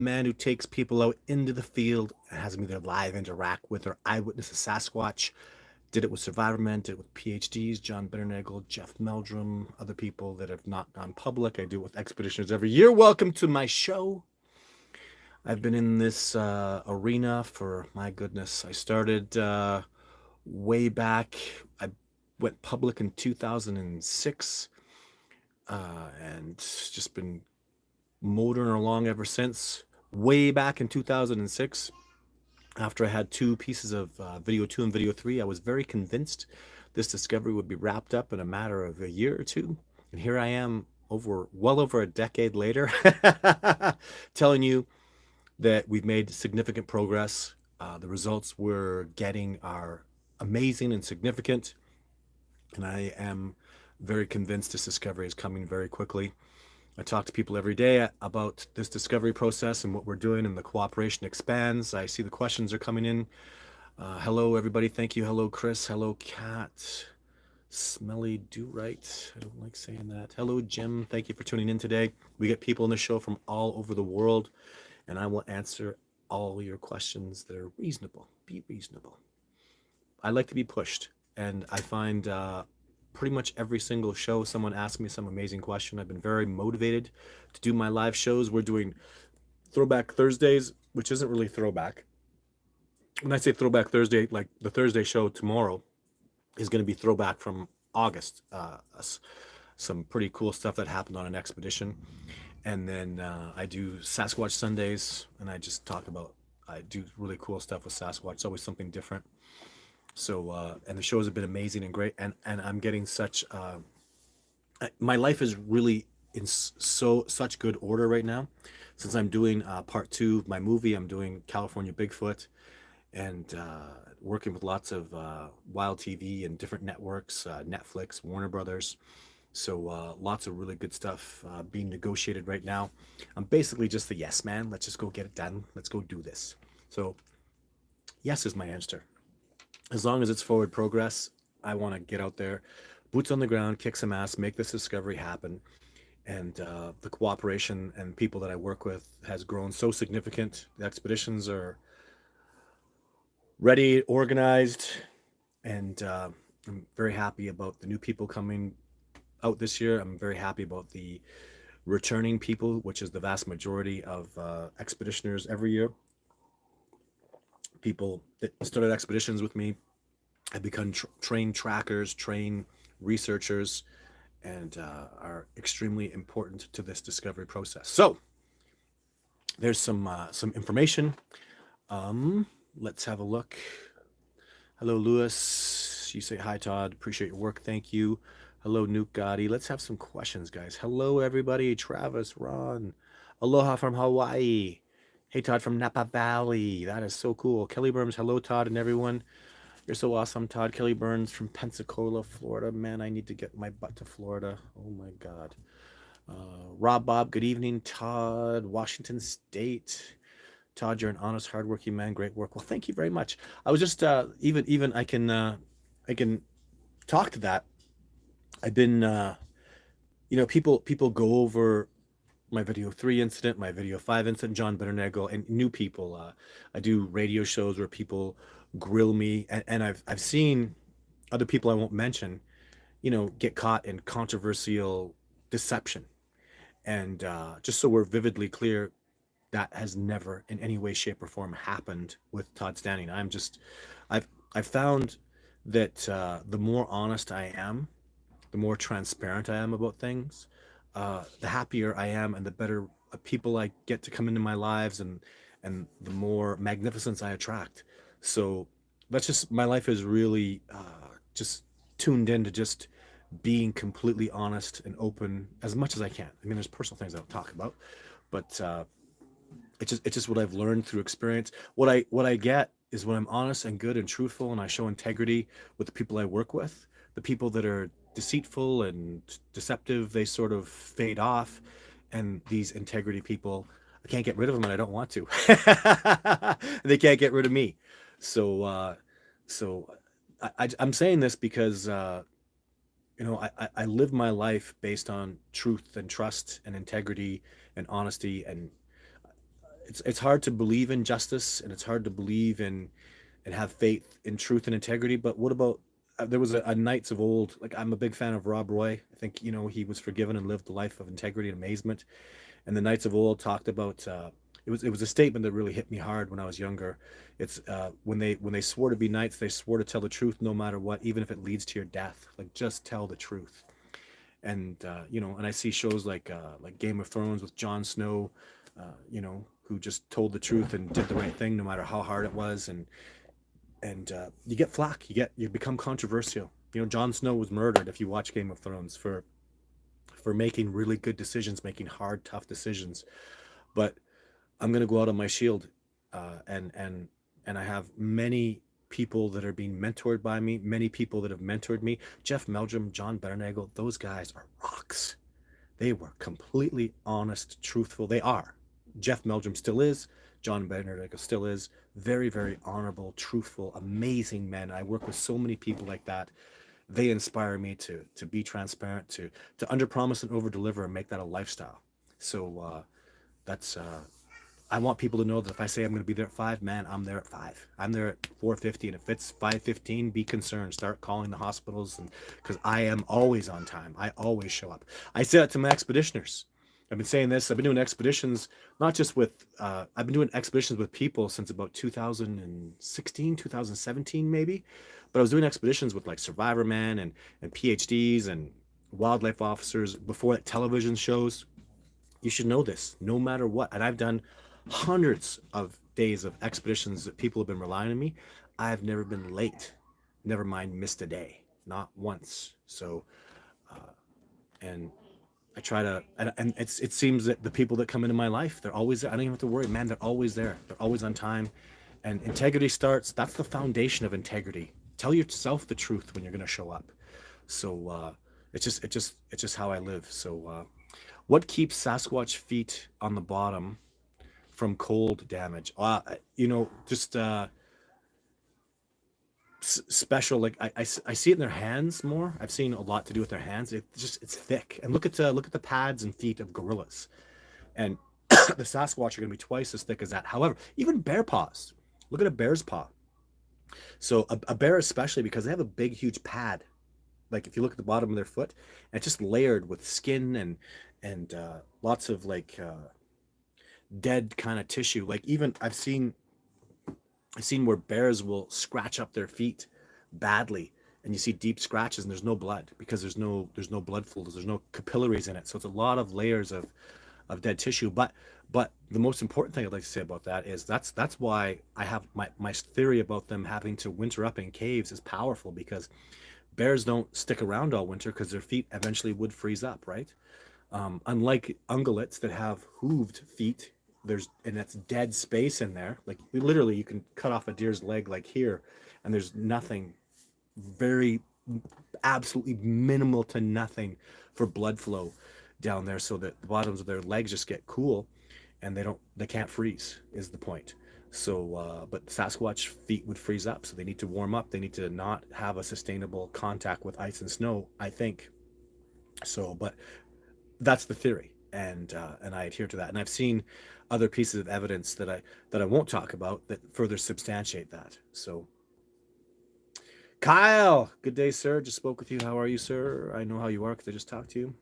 man who takes people out into the field and has them either live interact with or eyewitness a Sasquatch. Did it with Survivormen, did it with PhDs, John Bitternagel, Jeff Meldrum, other people that have not gone public. I do it with expeditioners every year. Welcome to my show. I've been in this arena for, my goodness, I started way back. I went public in 2006 and just been motoring along ever since. Way back in 2006, after I had two pieces of video 2 and video 3, I was very convinced this discovery would be wrapped up in a matter of a year or two. And here I am well over a decade later telling you that we've made significant progress. The results we're getting are amazing and significant. And I am very convinced this discovery is coming very quickly. I talk to people every day about this discovery process and what we're doing, and the cooperation expands. I see the questions are coming in. Hello, everybody. Thank you. Hello, Chris. Hello, Kat. Smelly Do Right. I don't like saying that. Hello, Jim. Thank you for tuning in today. We get people on the show from all over the world, and I will answer all your questions that are reasonable. Be reasonable. I like to be pushed, and I find pretty much every single show someone asks me some amazing question. I've been very motivated to do my live shows. We're doing Throwback Thursdays, which isn't really throwback. When I say Throwback Thursday, like the Thursday show tomorrow is going to be throwback from August. Some pretty cool stuff that happened on an expedition. And then I do Sasquatch Sundays, and I do really cool stuff with Sasquatch. It's always something different. So and the shows have been amazing and great, and I'm getting such my life is really in such good order right now, since I'm doing part 2 of my movie. I'm doing California Bigfoot, and working with lots of wild TV and different networks, Netflix, Warner Brothers. So lots of really good stuff being negotiated right now. I'm basically just the yes man. Let's just go get it done. Let's go do this. So yes is my answer. As long as it's forward progress, I want to get out there, boots on the ground, kick some ass, make this discovery happen. And the cooperation and people that I work with has grown so significant. The expeditions are ready, organized, and I'm very happy about the new people coming out this year. I'm very happy about the returning people, which is the vast majority of expeditioners every year. People that started expeditions with me have become trained trackers, trained researchers, and are extremely important to this discovery process. So there's some information. Let's have a look. Hello, Lewis. You say hi, Todd. Appreciate your work. Thank you. Hello, Nuke Gotti. Let's have some questions, guys. Hello, everybody. Travis, Ron. Aloha from Hawaii. Hey, Todd from Napa Valley. That is so cool. Kelly Burns. Hello, Todd and everyone. You're so awesome, Todd. Kelly Burns from Pensacola, Florida. Man, I need to get my butt to Florida. Oh, my God. Rob Bob, good evening. Todd, Washington State. Todd, you're an honest, hardworking man. Great work. Well, thank you very much. I was just even I can talk to that. I've been people go over my video 3 incident, my video 5 incident, John Bitternagel, and new people. I do radio shows where people grill me, and I've seen other people I won't mention, get caught in controversial deception. And just so we're vividly clear, that has never in any way, shape, or form happened with Todd Standing. I've found that the more honest I am, the more transparent I am about things, the happier I am, and the better people I get to come into my lives, and the more magnificence I attract. So that's just, my life is really just tuned in to just being completely honest and open as much as I can. I mean, there's personal things I don't talk about, but it's just what I've learned through experience. What I get is when I'm honest and good and truthful, and I show integrity with the people I work with, the people that are deceitful and deceptive, they sort of fade off. And these integrity people, I can't get rid of them, and I don't want to. They can't get rid of me. So I'm saying this because I live my life based on truth and trust and integrity and honesty, and it's hard to believe in justice, and it's hard to believe in and have faith in truth and integrity. But what about there was a knights of old, like I'm a big fan of Rob Roy. I think he was forgiven and lived a life of integrity and amazement. And the knights of old talked about it was a statement that really hit me hard when I was younger. It's when they swore to be knights, they swore to tell the truth no matter what, even if it leads to your death. Like just tell the truth. And and I see shows like Game of Thrones with Jon Snow, who just told the truth and did the right thing no matter how hard it was. And you get flack, you become controversial. Jon Snow was murdered, if you watch Game of Thrones, for making really good decisions, making hard, tough decisions. But I'm gonna go out on my shield, and I have many people that are being mentored by me, many people that have mentored me. Jeff Meldrum, John Bernagel, those guys are rocks. They were completely honest, truthful. They are. Jeff Meldrum still is. John Bernagel still is. Very, very honorable, truthful, amazing men. I work with so many people like that. They inspire me to be transparent, to underpromise and overdeliver, and make that a lifestyle. So that's I want people to know that if I say I'm going to be there at 5, man, I'm there at 5. I'm there at 4:50, and if it's 5:15, be concerned. Start calling the hospitals, and because I am always on time. I always show up. I say that to my expeditioners. I've been saying this. I've been doing expeditions, not just with. I've been doing expeditions with people since about 2016, 2017, maybe. But I was doing expeditions with like Survivor Man and PhDs and wildlife officers before that, television shows. You should know this, no matter what. And I've done hundreds of days of expeditions that people have been relying on me. I've never been late, never mind missed a day, not once. So, and I try to, and it seems that the people that come into my life, they're always there. I don't even have to worry, man. They're always there. They're always on time. And integrity starts. That's the foundation of integrity. Tell yourself the truth when you're going to show up. So it's just how I live. So what keeps Sasquatch feet on the bottom from cold damage? Just special. Like I see it in their hands more. I've seen a lot to do with their hands. It's thick. And look at the pads and feet of gorillas, and the Sasquatch are going to be twice as thick as that. However, even bear paws. Look at a bear's paw. So a bear, especially because they have a big, huge pad. Like if you look at the bottom of their foot, and it's just layered with skin and lots of like dead kind of tissue. Like even I've seen where bears will scratch up their feet badly, and you see deep scratches, and there's no blood because there's no blood flow, there's no capillaries in it. So it's a lot of layers of dead tissue. But the most important thing I'd like to say about that is that's why I have my theory about them having to winter up in caves is powerful, because bears don't stick around all winter because their feet eventually would freeze up, right? Unlike ungulates that have hooved feet, and that's dead space in there. Like literally, you can cut off a deer's leg like here, and there's nothing, very absolutely minimal to nothing for blood flow down there, so that the bottoms of their legs just get cool, and they can't freeze is the point. So but Sasquatch feet would freeze up, so they need to warm up. They need to not have a sustainable contact with ice and snow, I think. So but that's the theory, and I adhere to that. And I've seen other pieces of evidence that I won't talk about that further substantiate that. So Kyle, good day, sir. Just spoke with you. How are you, sir? I know how you are because I just talked to you.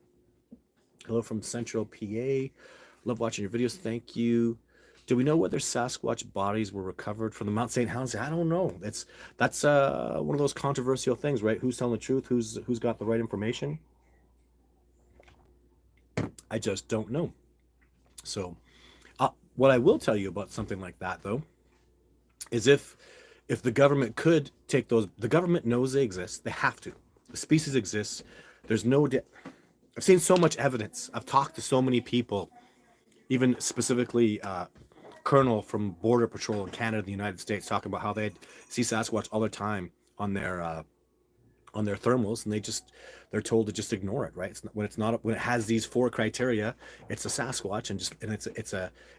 Hello from Central PA. Love watching your videos. Thank you. Do we know whether Sasquatch bodies were recovered from the Mount St. Helens? I don't know. That's one of those controversial things, right? Who's telling the truth? Who's got the right information? I just don't know. So, what I will tell you about something like that, though, is if the government could take those, the government knows they exist. They have to. The species exists. There's no. I've seen so much evidence. I've talked to so many people, even specifically Colonel from Border Patrol in Canada, the United States, talking about how they see Sasquatch all the time on their thermals, and they're told to just ignore it, right? When it has these 4 criteria, it's a Sasquatch, and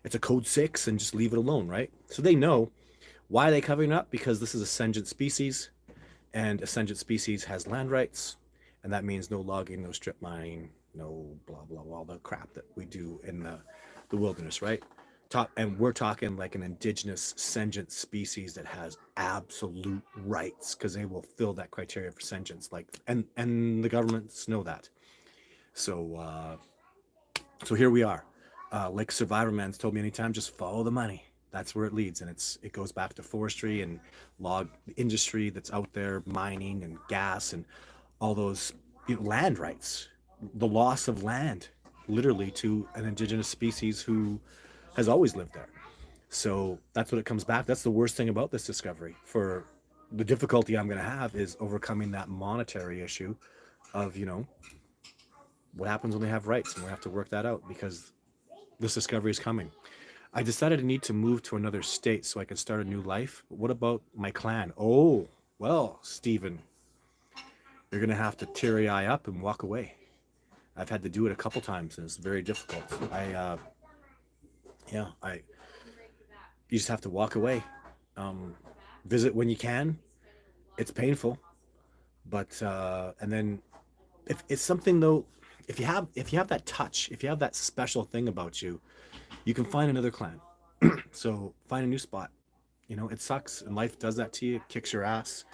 it's a code 6, and just leave it alone, right? So they know. Why are they covering up? Because this is a sentient species, and a sentient species has land rights, and that means no logging, no strip mining, no blah blah blah, all the crap that we do in the wilderness, right? And we're talking like an indigenous sentient species that has absolute rights because they will fill that criteria for sentience. Like, and the governments know that. So so here we are. Like Survivor Man's told me anytime, just follow the money. That's where it leads, and it goes back to forestry and log industry that's out there, mining and gas and all those, land rights, the loss of land, literally, to an indigenous species who has always lived there. So that's what it comes back. That's the worst thing about this discovery. For the difficulty I'm going to have is overcoming that monetary issue of, what happens when they have rights, and we have to work that out because this discovery is coming. I decided I need to move to another state so I can start a new life. But what about my clan? Oh, well, Stephen, you're going to have to teary eye up and walk away. I've had to do it a couple times, and it's very difficult. You just have to walk away. Visit when you can. It's painful, but and then if it's something though, if you have that touch, if you have that special thing about you, you can find another clan. So find a new spot. It sucks, and life does that to you. It kicks your ass.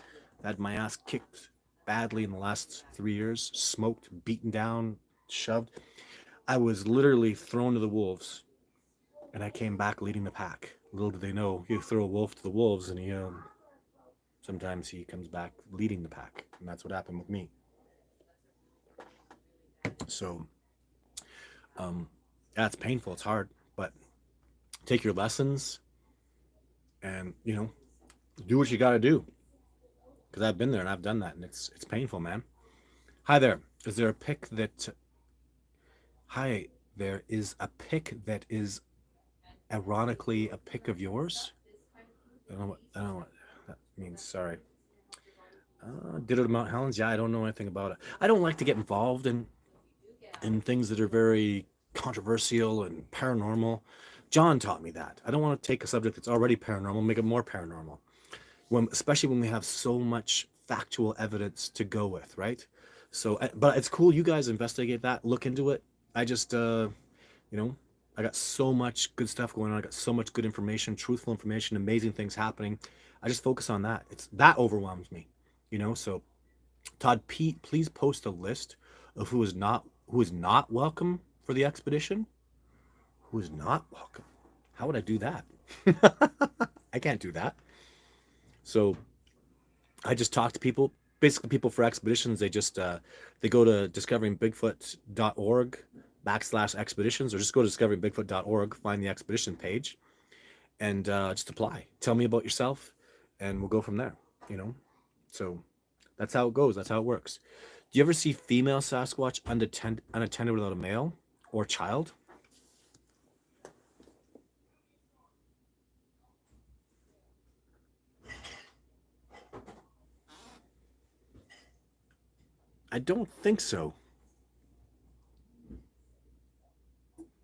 I had my ass kicked badly in the last 3 years, smoked, beaten down, shoved. I was literally thrown to the wolves, and I came back leading the pack. Little did they know, you throw a wolf to the wolves, and sometimes he comes back leading the pack, and that's what happened with me. So, yeah, it's painful, it's hard, but take your lessons, and do what you got to do. Because I've been there and I've done that, and it's painful, man. Hi there. Is there a pic that? Hi, there is a pic that is ironically a pic of yours. I don't know what that means. Sorry. Did it at Mount Helens? Yeah, I don't know anything about it. I don't like to get involved in things that are very controversial and paranormal. John taught me that. I don't want to take a subject that's already paranormal, make it more paranormal. Especially when we have so much factual evidence to go with, right? So, but it's cool. You guys investigate that, look into it. I just, I got so much good stuff going on. I got so much good information, truthful information, amazing things happening. I just focus on that. That overwhelms me, So, Todd, Pete, please post a list of who is not welcome for the expedition. Who is not welcome? How would I do that? I can't do that. So I just talk to people, basically people for expeditions. They go to discoveringbigfoot.org/expeditions, or just go to discoveringbigfoot.org, find the expedition page, and just apply. Tell me about yourself, and we'll go from there. So that's how it goes. That's how it works. Do you ever see female Sasquatch unattended without a male or child? I don't think so.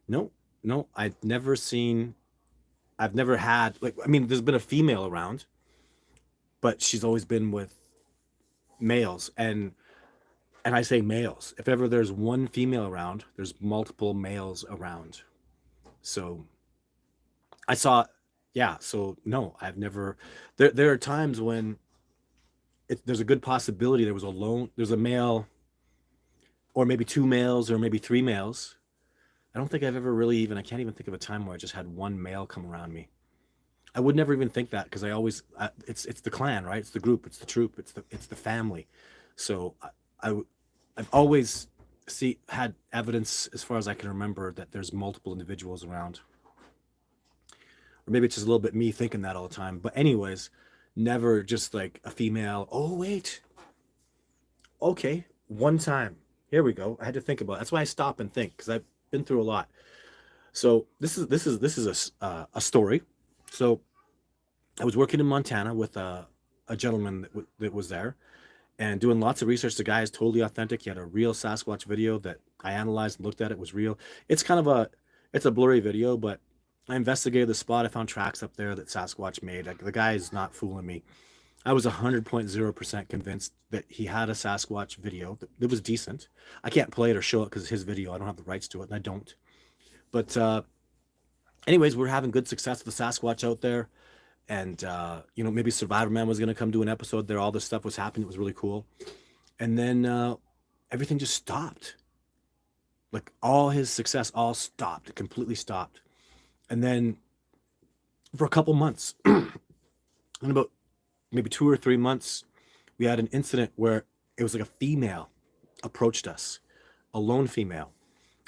No, no, I've never had, like, I mean, there's been a female around, but she's always been with males. And I say males. If ever there's one female around, there's multiple males around. So I saw, yeah. So no, I've never. There are times when there's a good possibility there's a male, or maybe two males, or maybe three males. I don't think I've ever really even. I can't even think of a time where I just had one male come around me. I would never even think that, because it's the clan, right? It's the group, it's the troop, it's the family. So I I've always had evidence, as far as I can remember, that there's multiple individuals around. Or maybe it's just a little bit me thinking that all the time. But anyways, never just like a female. Oh wait, okay, one time. Here we go. I had to think about it. That's why I stop and think, because I've been through a lot. So this is a story. So I was working in Montana with a gentleman that was there, and doing lots of research. The guy is totally authentic. He had a real Sasquatch video that I analyzed and looked at. It was real. It's a blurry video, but I investigated the spot. I found tracks up there that Sasquatch made. Like, the guy is not fooling me. I was 100.0% convinced that he had a Sasquatch video that was decent. I can't play it or show it because it's his video. I don't have the rights to it, and I don't. But Anyways, we're having good success with the Sasquatch out there. And, maybe Survivor Man was going to come do an episode there. All this stuff was happening. It was really cool. And then everything just stopped. Like all his success all stopped. It completely stopped. And then for a couple months, in about maybe 2 or 3 months, we had an incident where it was like a female approached us, a lone female.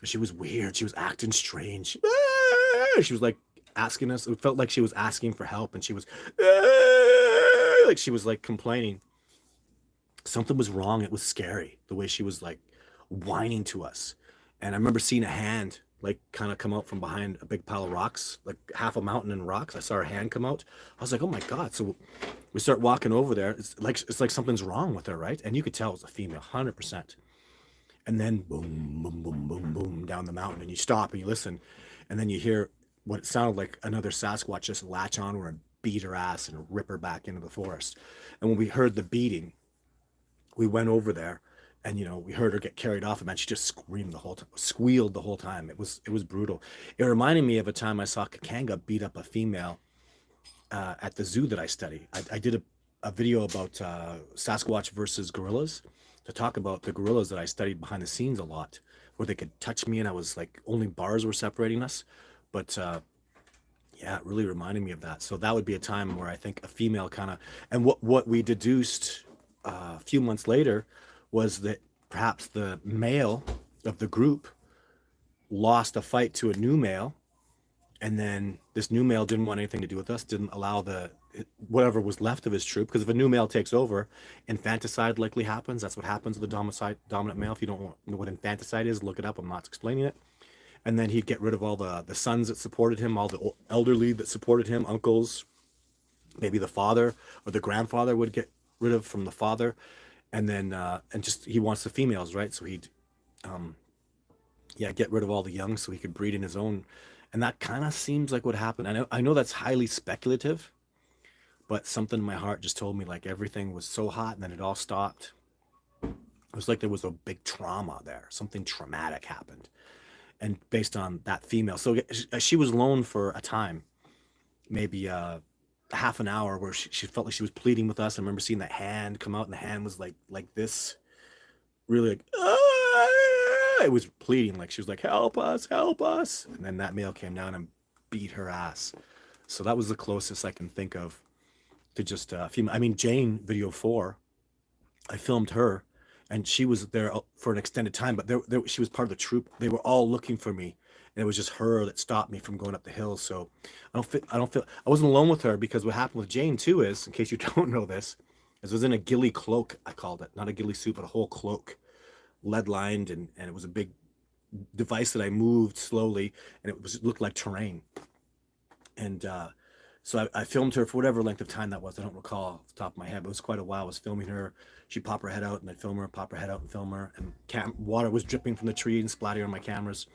She was weird. She was acting strange. She was like asking us. It felt like she was asking for help, and she was like she was like complaining. Something was wrong. It was scary the way she was like whining to us. And I remember seeing a hand like kind of come out from behind a big pile of rocks, like half a mountain in rocks. I saw her hand come out. I was like, oh my God. So we start walking over there. It's like something's wrong with her, right? And you could tell it was a female, 100%. And then boom, boom, boom, boom, boom down the mountain, and you stop and you listen, and then you hear what it sounded like another Sasquatch just latch on her and beat her ass and rip her back into the forest. And when we heard the beating, we went over there, and we heard her get carried off, and man, she just screamed the whole time, squealed the whole time. It was brutal. It reminded me of a time I saw Kakanga beat up a female at the zoo that I study. I did a video about Sasquatch versus gorillas, to talk about the gorillas that I studied behind the scenes a lot, where they could touch me and I was like, only bars were separating us. But yeah, it really reminded me of that. So that would be a time where I think a female kind of, and what we deduced a few months later was that perhaps the male of the group lost a fight to a new male, and then this new male didn't want anything to do with us, didn't allow the whatever was left of his troop, because if a new male takes over, infanticide likely happens. That's what happens with the dominant male. If you don't know what infanticide is, look it up. I'm not explaining it. And then he'd get rid of all the sons that supported him, all the elderly that supported him, uncles, maybe the father or the grandfather would get rid of from the father. And then and just he wants the females, right? So he'd yeah, get rid of all the young so he could breed in his own. And that kind of seems like what happened. I know that's highly speculative, but something in my heart just told me like everything was so hot and then it all stopped. It was like there was a big trauma there. Something traumatic happened. And based on that female, so she was alone for a time, maybe half an hour, where she felt like she was pleading with us. I remember seeing that hand come out, and the hand was like this, really like, it was pleading, like she was like, help us, help us. And then that male came down and beat her ass. So that was the closest I can think of to just female. I mean, Jane, video 4, I filmed her, and she was there for an extended time, but she was part of the troop. They were all looking for me, and it was just her that stopped me from going up the hill. So I don't feel I wasn't alone with her, because what happened with Jane too is, in case you don't know this, is it was in a ghillie cloak. I called it, not a ghillie suit, but a whole cloak, lead lined, and it was a big device that I moved slowly, and it looked like terrain. And so I filmed her for whatever length of time that was. I don't recall off the top of my head, but it was quite a while. I was filming her. She'd pop her head out, and I'd film her, pop her head out and film her. And water was dripping from the tree and splattering on my cameras.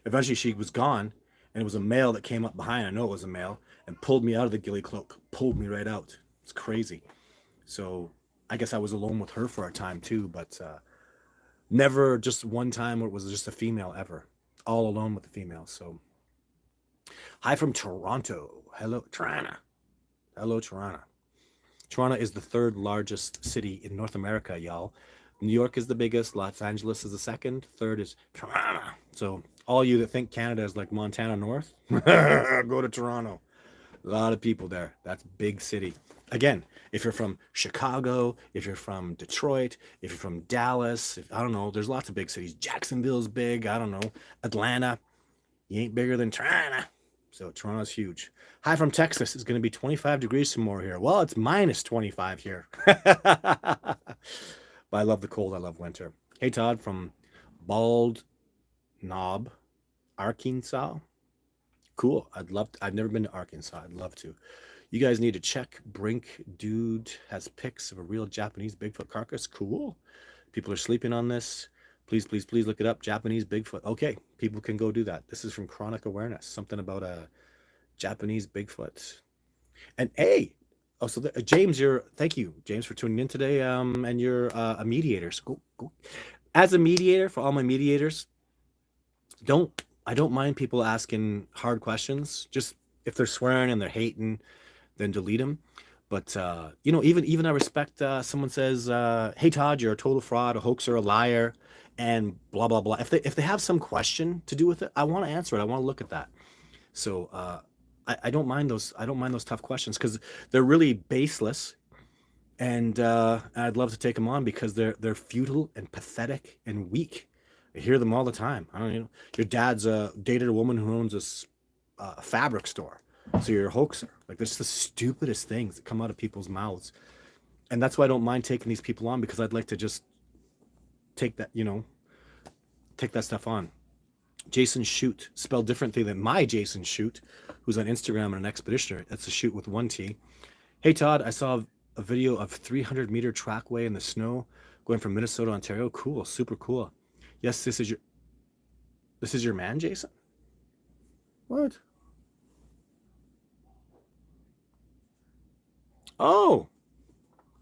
Eventually, she was gone, and it was a male that came up behind. I know it was a male, and pulled me out of the ghillie cloak, pulled me right out. It's crazy. So I guess I was alone with her for a time too, but never just one time where it was just a female ever. All alone with the female. So hi from Toronto. Hello, Toronto. Hello, Toronto. Toronto is the third largest city in North America, y'all. New York is the biggest. Los Angeles is the second. Third is Toronto. So all you that think Canada is like Montana North, go to Toronto. A lot of people there. That's big city. Again, if you're from Chicago, if you're from Detroit, if you're from Dallas, I don't know, there's lots of big cities. Jacksonville's big. I don't know. Atlanta. You ain't bigger than Toronto. So Toronto's huge. Hi from Texas. It's going to be 25 degrees some more here. Well, it's minus 25 here. But I love the cold. I love winter. Hey, Todd from Bald Knob, Arkansas. Cool. I've never been to Arkansas. I'd love to. You guys need to check. Brink Dude has pics of a real Japanese Bigfoot carcass. Cool. People are sleeping on this. Please, please, please look it up. Japanese Bigfoot. Okay, people can go do that. This is from Chronic Awareness. Something about a Japanese Bigfoot. And hey, oh, so James, thank you, James, for tuning in today. And you're a mediator. So go. As a mediator, for all my mediators, don't I don't mind people asking hard questions. Just if they're swearing and they're hating, then delete them. But even I respect someone says, "Hey Todd, you're a total fraud, a hoaxer, a liar," and blah blah blah. If they have some question to do with it, I want to answer it. I want to look at that. So I don't mind those. I don't mind those tough questions because they're really baseless, and I'd love to take them on because they're futile and pathetic and weak. I hear them all the time. I don't know. Your dad's dated a woman who owns a fabric store, so you're a hoaxer. Like that's the stupidest things that come out of people's mouths, and that's why I don't mind taking these people on because I'd like to just take that, take that stuff on. Jason Shoot, spelled differently than my Jason Shoot, who's on Instagram and an expeditioner. That's a shoot with one T. Hey Todd, I saw a video of 300-meter trackway in the snow going from Minnesota, Ontario. Cool, super cool. Yes, this is your man, Jason? What? Oh,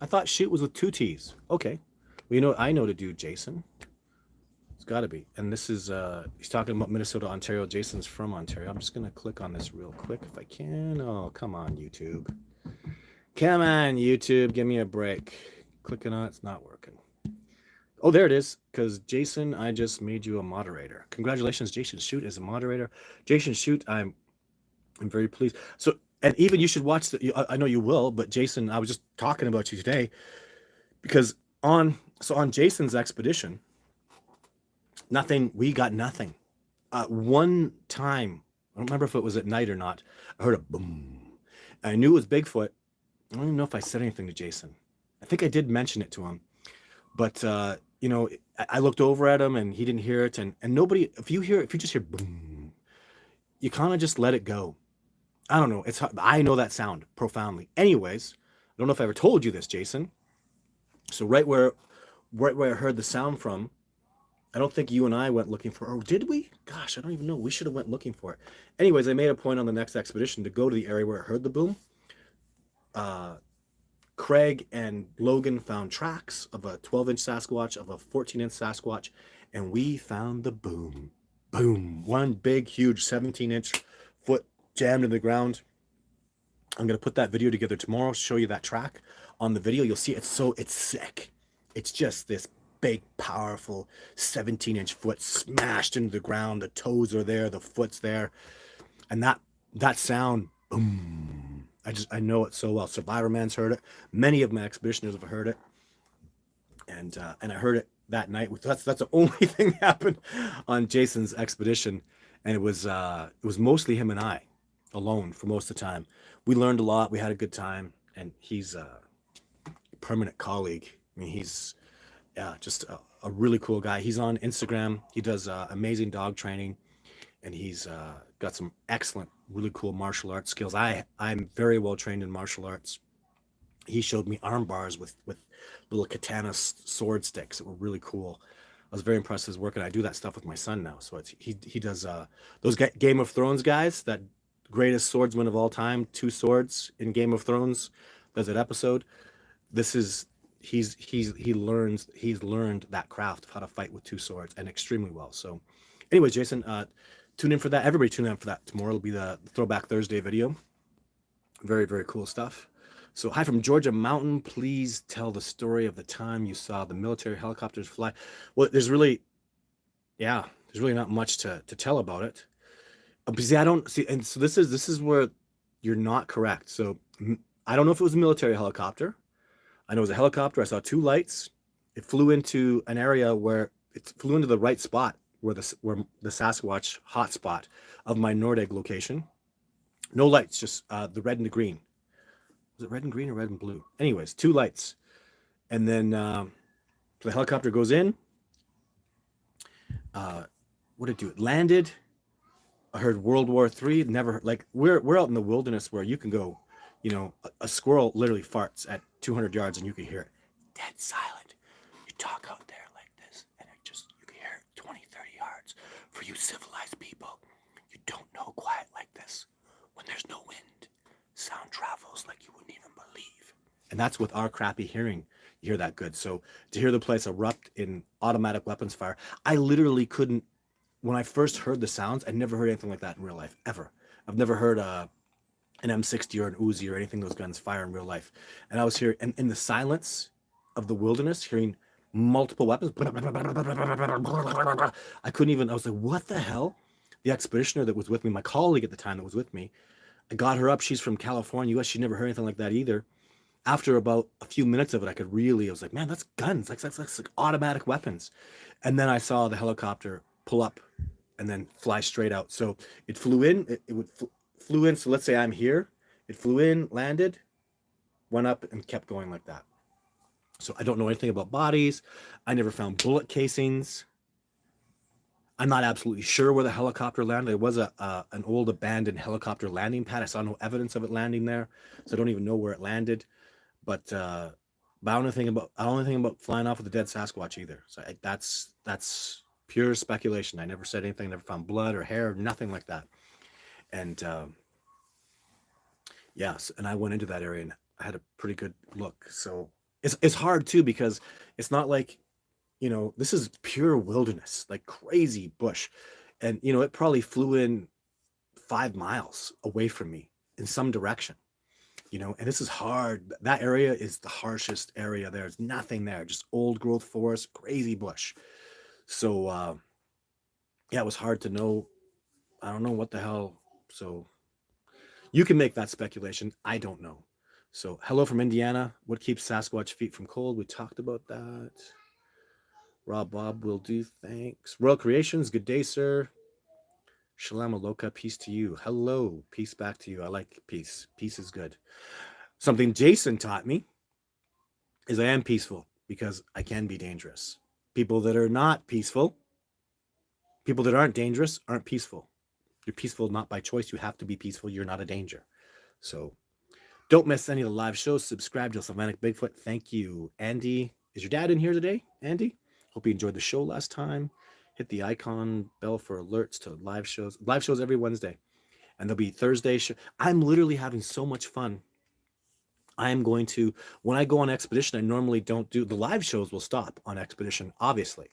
I thought shoot was with two T's. Okay. Well, you know what I know to do, Jason. It's got to be. And this is, he's talking about Minnesota, Ontario. Jason's from Ontario. I'm just going to click on this real quick if I can. Oh, come on, YouTube. Come on, YouTube. Give me a break. Clicking on it's not working. Oh, there it is. Because Jason, I just made you a moderator. Congratulations, Jason Shoot is a moderator. Jason Shoot, I'm very pleased. So, and even you should watch I know you will, but Jason, I was just talking about you today because on Jason's expedition, we got nothing. One time, I don't remember if it was at night or not, I heard a boom. I knew it was Bigfoot. I don't even know if I said anything to Jason. I think I did mention it to him, but I looked over at him and he didn't hear it. And nobody, if you just hear boom, you kind of just let it go. I don't know. I know that sound profoundly. Anyways, I don't know if I ever told you this, Jason. So right where I heard the sound from, I don't think you and I went looking for it. Or did we? Gosh, I don't even know. We should have went looking for it. Anyways, I made a point on the next expedition to go to the area where I heard the boom. Craig and Logan found tracks of a 12-inch Sasquatch, of a 14-inch Sasquatch, and we found the boom. Boom. One big, huge 17-inch foot jammed in the ground. I'm going to put that video together tomorrow, show you that track on the video. You'll see it's sick. It's just this big, powerful 17-inch foot smashed into the ground. The toes are there, the foot's there. And that sound, boom. I know it so well. Survivor Man's heard it. Many of my expeditioners have heard it. And I heard it that night. That's the only thing that happened on Jason's expedition. And it was mostly him and I alone for most of the time. We learned a lot. We had a good time. And he's a permanent colleague. I mean, he's just a really cool guy. He's on Instagram. He does amazing dog training. And he's got some excellent, really cool martial arts skills. I'm very well trained in martial arts. He showed me arm bars with little katana sword sticks that were really cool. I was very impressed with his work, and I do that stuff with my son now. So he does those Game of Thrones guys, that greatest swordsman of all time, 2 swords in Game of Thrones, does that episode. He's learned that craft of how to fight with 2 swords, and extremely well. So anyways, Jason, tune in for that. Everybody tune in for that. Tomorrow will be the Throwback Thursday video. Very, very cool stuff. So hi from Georgia Mountain. Please tell the story of the time you saw the military helicopters fly. Well, there's really not much to tell about it. Because I don't see, and so this is where you're not correct. So I don't know if it was a military helicopter. I know it was a helicopter. I saw 2 lights. It flew into an area where it flew into the right spot where the Sasquatch hotspot of my Nordegg location. No lights, just the red and the green. Was it red and green or red and blue? Anyways, 2 lights. And then the helicopter goes in. What did it do? It landed. I heard World War III. Never, like, we're out in the wilderness where you can go, a squirrel literally farts at 200 yards and you can hear it dead silent. You talk out there like this and you can hear it 20, 30 yards. For you civilized people, you don't know quiet like this. When there's no wind, sound travels like you wouldn't even believe. And that's with our crappy hearing. You hear that good. So to hear the place erupt in automatic weapons fire, I literally couldn't, when I first heard the sounds, I never heard anything like that in real life, ever. I've never heard an M60 or an Uzi or anything those guns fire in real life. And I was here in the silence of the wilderness, hearing multiple weapons. I couldn't even, I was like, what the hell? The expeditioner that was with me, my colleague at the time that was with me, I got her up. She's from California, US. She never heard anything like that either. After about a few minutes of it, I was like, man, that's guns. That's like automatic weapons. And then I saw the helicopter pull up and then fly straight out. So it flew in, flew in. So let's say I'm here. It flew in, landed, went up, and kept going like that. So I don't know anything about bodies. I never found bullet casings. I'm not absolutely sure where the helicopter landed. It was an old abandoned helicopter landing pad. I saw no evidence of it landing there, so I don't even know where it landed. But I don't know anything about flying off with a dead Sasquatch either. So that's pure speculation. I never said anything. Never found blood or hair, nothing like that. And yes, and I went into that area and I had a pretty good look. So it's hard too because it's not like, this is pure wilderness, like crazy bush, and it probably flew in 5 miles away from me in some direction. And this is hard. That area is the harshest area. There's nothing there, just old growth forest, crazy bush. So yeah, it was hard to know. I don't know what the hell. So you can make that speculation. I don't know. So hello from Indiana. What keeps Sasquatch feet from cold? We talked about that. Rob Bob will do. Thanks. Royal Creations. Good day, sir. Shalom Aloka. Peace to you. Hello. Peace back to you. I like peace. Peace is good. Something Jason taught me is I am peaceful because I can be dangerous. People that are not peaceful, people that aren't dangerous, aren't peaceful. You're peaceful not by choice. You have to be peaceful. You're not a danger. So don't miss any of the live shows. Subscribe to Sylvanic Bigfoot. Thank you. Andy, is your dad in here today? Andy? Hope you enjoyed the show last time. Hit the icon bell for alerts to live shows. Live shows every Wednesday. And there'll be Thursday show. I'm literally having so much fun. I am going to, when I go on expedition, I normally don't do, the live shows will stop on expedition, obviously.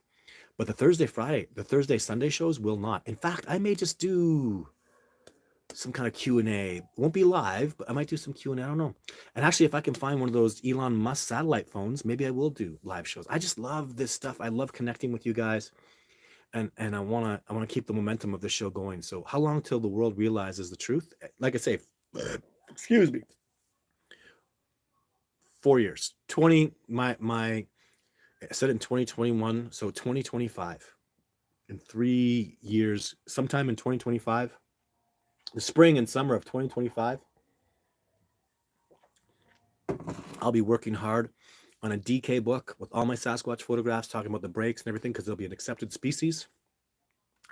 But the Thursday, Sunday shows will not. In fact, I may just do some kind of Q&A. It won't be live, but I might do some Q&A. I don't know. And actually, if I can find one of those Elon Musk satellite phones, maybe I will do live shows. I just love this stuff. I love connecting with you guys. And I want to keep the momentum of the show going. So how long till the world realizes the truth? Like I say, excuse me, 4 years, 20, I said it in 2021. So 2025 in 3 years, sometime in 2025, the spring and summer of 2025, I'll be working hard on a DK book with all my Sasquatch photographs, talking about the breaks and everything, because they'll be an accepted species.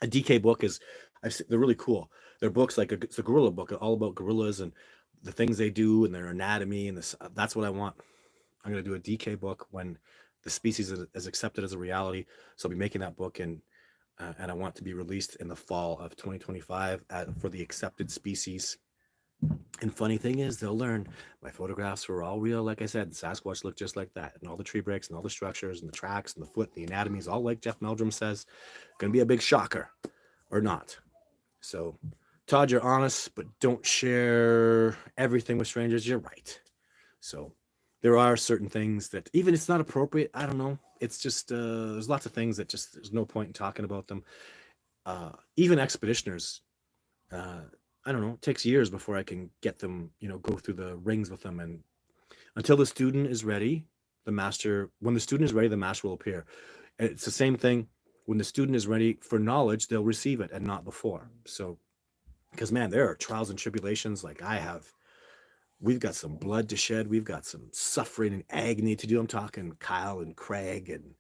A DK book they're really cool. They're books like it's a gorilla book, all about gorillas and the things they do and their anatomy. And that's what I want. I'm going to do a DK book when the species is accepted as a reality. So I'll be making that book, and I want to be released in the fall of 2025 for the accepted species. And funny thing is, they'll learn my photographs were all real. Like I said, Sasquatch looked just like that, and all the tree breaks and all the structures and the tracks and the foot, the anatomy is all like Jeff Meldrum says. Going to be a big shocker, or not. So, Todd, you're honest, but don't share everything with strangers. You're right. So, there are certain things that even it's not appropriate. I don't know. It's just there's lots of things that just there's no point in talking about them. Even expeditioners. I don't know, it takes years before I can get them, go through the rings with them. And until the student is ready, when the student is ready, the master will appear. And it's the same thing. When the student is ready for knowledge, they'll receive it, and not before. So, because man, there are trials and tribulations like I have. We've got some blood to shed. We've got some suffering and agony to do. I'm talking Kyle and Craig and,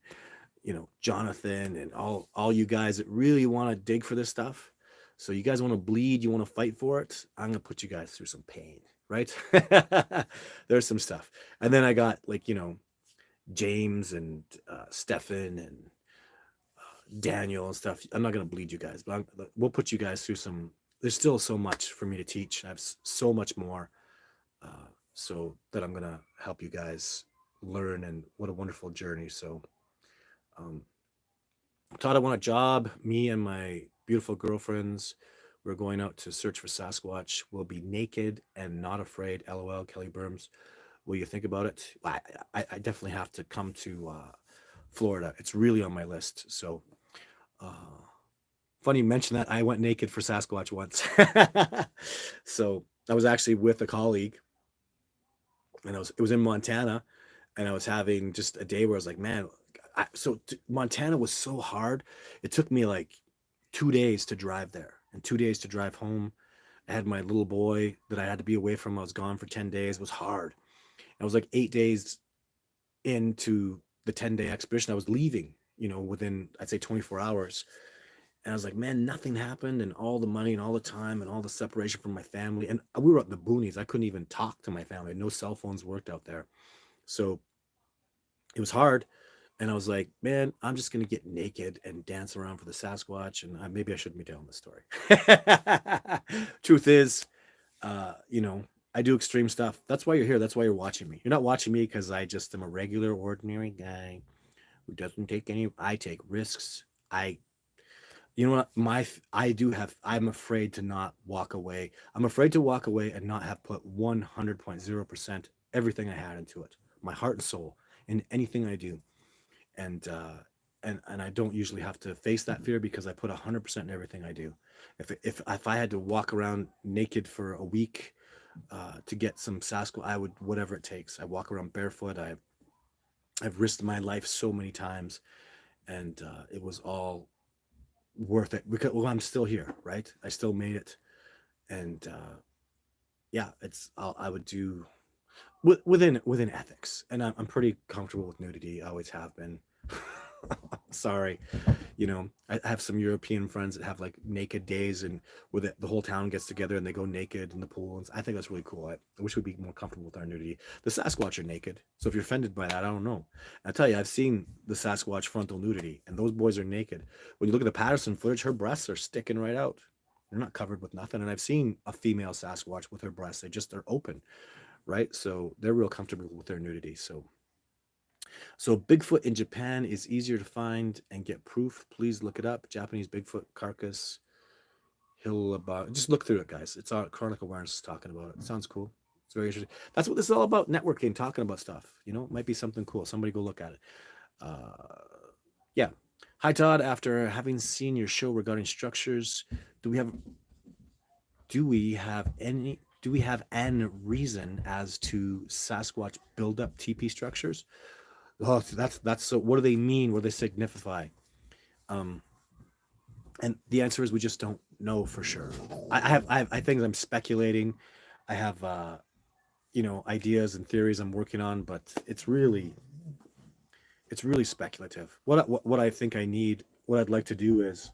Jonathan and all you guys that really want to dig for this stuff. So you guys want to bleed, you want to fight for it, I'm going to put you guys through some pain, right? There's some stuff. And then I got James and Stefan and Daniel and stuff. I'm not going to bleed you guys, but we'll put you guys through there's still so much for me to teach. I have so much more so that I'm going to help you guys learn, and what a wonderful journey. So Todd, I want a job. Me and my beautiful girlfriends, we're going out to search for Sasquatch. We'll be naked and not afraid. LOL, Kelly Burns. Will you think about it? I definitely have to come to Florida. It's really on my list. So uh, funny you mention that. I went naked for Sasquatch once. So I was actually with a colleague, and it was in Montana, and I was having just a day where I was like, man, Montana was so hard. It took me like 2 days to drive there and 2 days to drive home. I had my little boy that I had to be away from. I was gone for 10 days. It was hard. I was like 8 days into the 10-day expedition. I was leaving, within, I'd say, 24 hours. And I was like, man, nothing happened. And all the money and all the time and all the separation from my family. And we were up in the boonies. I couldn't even talk to my family. No cell phones worked out there. So it was hard. And I was like, man, I'm just going to get naked and dance around for the Sasquatch. And maybe I shouldn't be telling this story. Truth is, I do extreme stuff. That's why you're here. That's why you're watching me. You're not watching me because I just am a regular, ordinary guy who doesn't take any. I take risks. I, you know what? I'm afraid to not walk away. I'm afraid to walk away and not have put 100.0% everything I had into it, my heart and soul, in anything I do. And, and I don't usually have to face that fear because I put 100% in everything I do. If I had to walk around naked for a week to get some Sasquatch, I would, whatever it takes. I walk around barefoot. I've risked my life so many times, and it was all worth it because, well, I'm still here, right? I still made it, and yeah, I would do within ethics, and I'm pretty comfortable with nudity. I always have been. Sorry, I have some European friends that have like naked days, and where the whole town gets together and they go naked in the pool. And I think that's really cool. I wish we'd be more comfortable with our nudity. The Sasquatch are naked, so if you're offended by that, I don't know. I tell you, I've seen the Sasquatch frontal nudity, and those boys are naked. When you look at the Patterson footage, her breasts are sticking right out. They're not covered with nothing. And I've seen a female Sasquatch with her breasts; they're open, right? So they're real comfortable with their nudity. So Bigfoot in Japan is easier to find and get proof. Please look it up. Japanese Bigfoot carcass hill about. Just look through it, guys. It's our Chronic Awareness is talking about it. It sounds cool. It's very interesting. That's what this is all about. Networking, talking about stuff. It might be something cool. Somebody go look at it. Uh, yeah. Hi Todd. After having seen your show regarding structures, do we have do we have an reason as to Sasquatch build up TP structures? Oh, so that's so. What do they mean? What do they signify? Um, and the answer is we just don't know for sure. I think I'm speculating. I have ideas and theories I'm working on, but it's really speculative. What I think I need, what I'd like to do is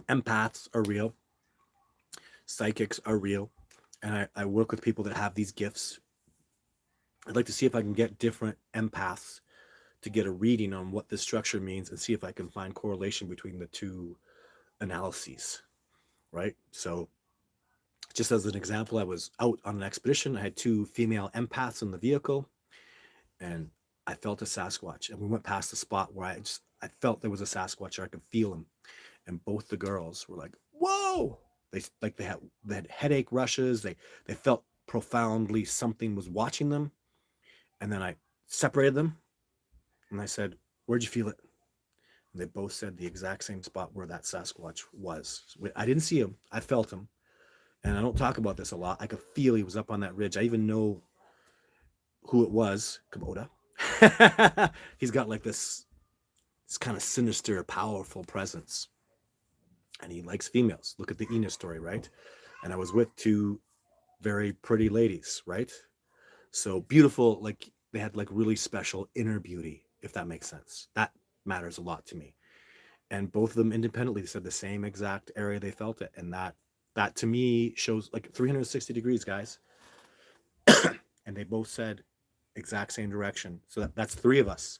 empaths are real, psychics are real, and I work with people that have these gifts. I'd like to see if I can get different empaths to get a reading on what this structure means and see if I can find correlation between the two analyses, right? So, just as an example, I was out on an expedition. I had two female empaths in the vehicle, and I felt a Sasquatch. And we went past the spot where I felt there was a Sasquatch, or I could feel him. And both the girls were like, "Whoa!" They had headache rushes. They felt profoundly something was watching them. And then I separated them, and I said, "Where'd you feel it?" And they both said the exact same spot where that Sasquatch was. I didn't see him. I felt him. And I don't talk about this a lot. I could feel he was up on that ridge. I even know who it was, Kubota. He's got like this kind of sinister, powerful presence. And he likes females. Look at the Ina story, right? And I was with two very pretty ladies, right? So beautiful, like they had like really special inner beauty, if that makes sense. That matters a lot to me. And both of them independently said the same exact area they felt it. And that to me shows like 360 degrees, guys. And they both said exact same direction. So that's three of us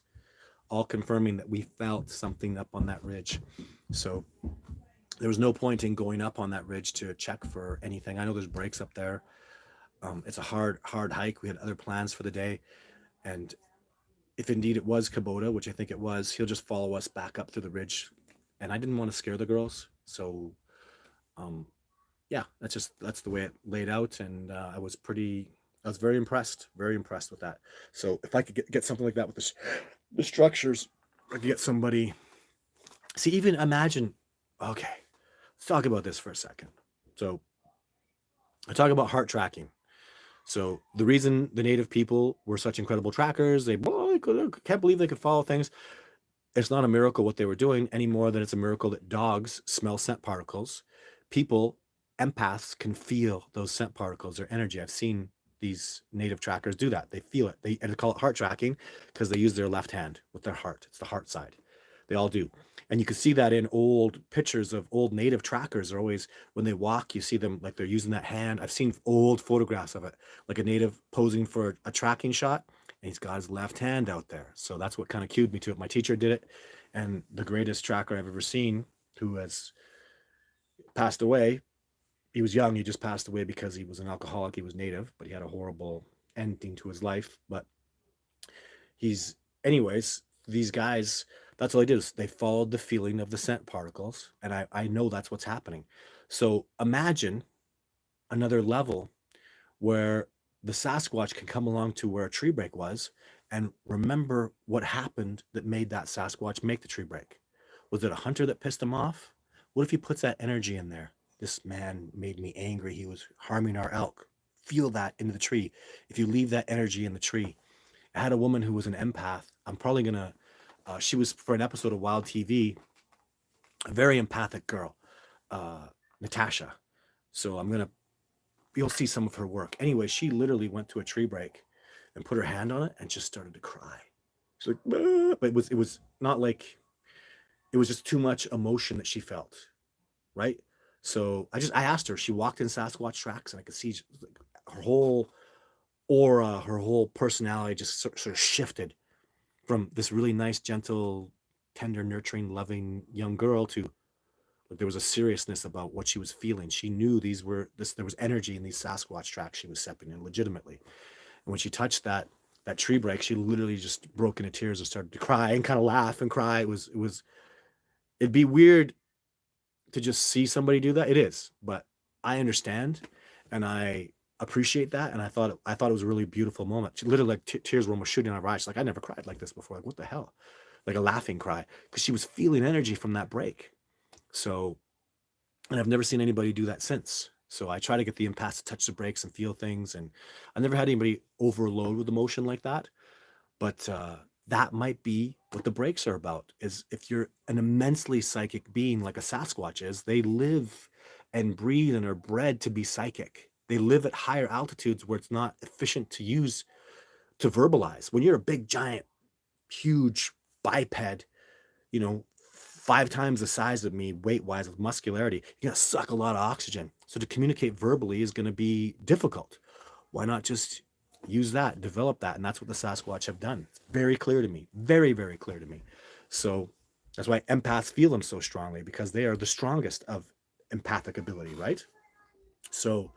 all confirming that we felt something up on that ridge. So there was no point in going up on that ridge to check for anything. I know there's breaks up there. It's a hard hike. We had other plans for the day, and if indeed it was Kubota, which I think it was, he'll just follow us back up through the ridge. And I didn't want to scare the girls, so um, yeah, that's the way it laid out, and I was very impressed with that. So if I could get something like that with the structures, I could get somebody. See, even imagine. Okay, let's talk about this for a second. So I talk about heart tracking. So the reason the native people were such incredible trackers, can't believe they could follow things. It's not a miracle what they were doing any more than it's a miracle that dogs smell scent particles. People, empaths, can feel those scent particles or energy. I've seen these native trackers do that. They feel it. They call it heart tracking because they use their left hand with their heart. It's the heart side. They all do. And you can see that in old pictures of old native trackers. They're always, when they walk, you see them like they're using that hand. I've seen old photographs of it, like a native posing for a tracking shot, and he's got his left hand out there. So that's what kind of cued me to it. My teacher did it, and the greatest tracker I've ever seen, who has passed away. He was young. He just passed away because he was an alcoholic. He was native, but he had a horrible ending to his life. But he's, anyways, these guys, that's all they did is they followed the feeling of the scent particles. And I know that's what's happening. So imagine another level where the Sasquatch can come along to where a tree break was and remember what happened that made that Sasquatch make the tree break. Was it a hunter that pissed him off? What if he puts that energy in there? This man made me angry. He was harming our elk. Feel that into the tree. If you leave that energy in the tree. I had a woman who was an empath. I'm probably going to, she was for an episode of Wild TV, a very empathic girl, Natasha. So you'll see some of her work. Anyway, she literally went to a tree break and put her hand on it and just started to cry. She's like, "Ah," but it was not like, it was just too much emotion that she felt, right? So I asked her. She walked in Sasquatch tracks, and I could see her whole aura, her whole personality just sort of shifted from this really nice, gentle, tender, nurturing, loving young girl to like there was a seriousness about what she was feeling. She knew there was energy in these Sasquatch tracks she was stepping in legitimately. And when she touched that tree break, she literally just broke into tears and started to cry and kind of laugh and cry. It'd be weird to just see somebody do that. It is, but I understand and I appreciate that. And I thought it was a really beautiful moment. She literally like tears were almost shooting out of her eyes. She's like, I never cried like this before. Like, what the hell? Like a laughing cry because she was feeling energy from that break. So, and I've never seen anybody do that since. So I try to get the empaths to touch the brakes and feel things. And I never had anybody overload with emotion like that. But that might be what the breaks are about, is if you're an immensely psychic being like a Sasquatch is, they live and breathe and are bred to be psychic. They live at higher altitudes where it's not efficient to verbalize. When you're a big, giant, huge biped, 5 times the size of me weight-wise with muscularity, you're going to suck a lot of oxygen. So to communicate verbally is going to be difficult. Why not just use that, develop that? And that's what the Sasquatch have done. It's very clear to me, very, very clear to me. So that's why empaths feel them so strongly, because they are the strongest of empathic ability, right? So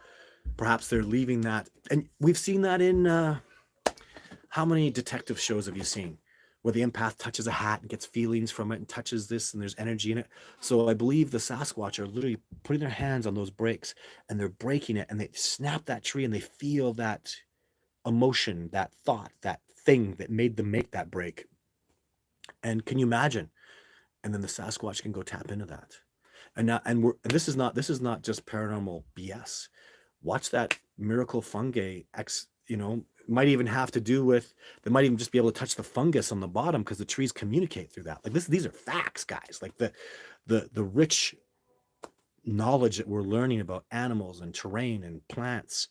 perhaps they're leaving that. And we've seen that in how many detective shows have you seen where the empath touches a hat and gets feelings from it and touches this and there's energy in it? So I believe the Sasquatch are literally putting their hands on those brakes and they're breaking it and they snap that tree and they feel that emotion, that thought, that thing that made them make that break. And can you imagine? And then the Sasquatch can go tap into that. And now, and this is not just paranormal BS. Watch that miracle fungi might even have to do with, they might even just be able to touch the fungus on the bottom because the trees communicate through that. Like these are facts, guys. Like the rich knowledge that we're learning about animals and terrain and plants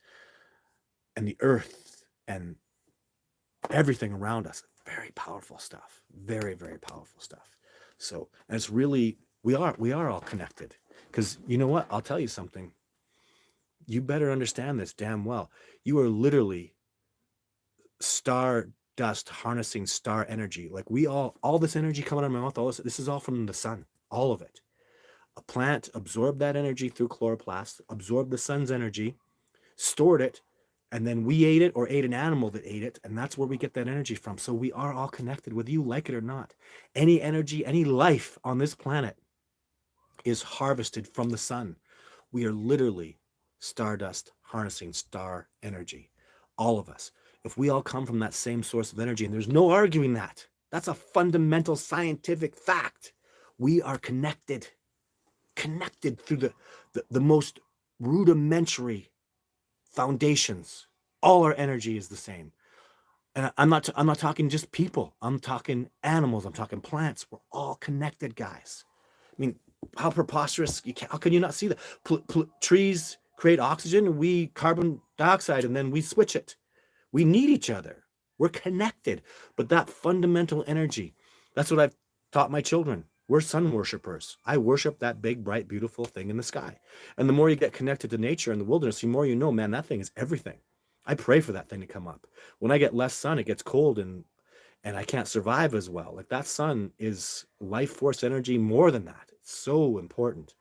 and the earth and everything around us. Very powerful stuff. Very, very powerful stuff. So, and it's really, we are all connected, because you know what? I'll tell you something. You better understand this damn well. You are literally star dust harnessing star energy. Like all this energy coming out of my mouth, this is all from the sun, all of it. A plant absorbed that energy through chloroplast, absorbed the sun's energy, stored it, and then we ate it or ate an animal that ate it, and that's where we get that energy from. So we are all connected, whether you like it or not. Any energy, any life on this planet is harvested from the sun. We are literally stardust harnessing star energy, all of us. If we all come from that same source of energy, and there's no arguing that, that's a fundamental scientific fact. We are connected through the most rudimentary foundations. All our energy is the same. And I'm not talking just people. I'm talking animals. I'm talking plants. We're all connected, guys. I mean, how preposterous! How can you not see that? Trees create oxygen, and we carbon dioxide, and then we switch it. We need each other. We're connected. But that fundamental energy, that's what I've taught my children. We're sun worshipers. I worship that big, bright, beautiful thing in the sky. And the more you get connected to nature and the wilderness, the more you know, man, that thing is everything. I pray for that thing to come up. When I get less sun, it gets cold and I can't survive as well. Like, that sun is life force energy more than that. It's so important.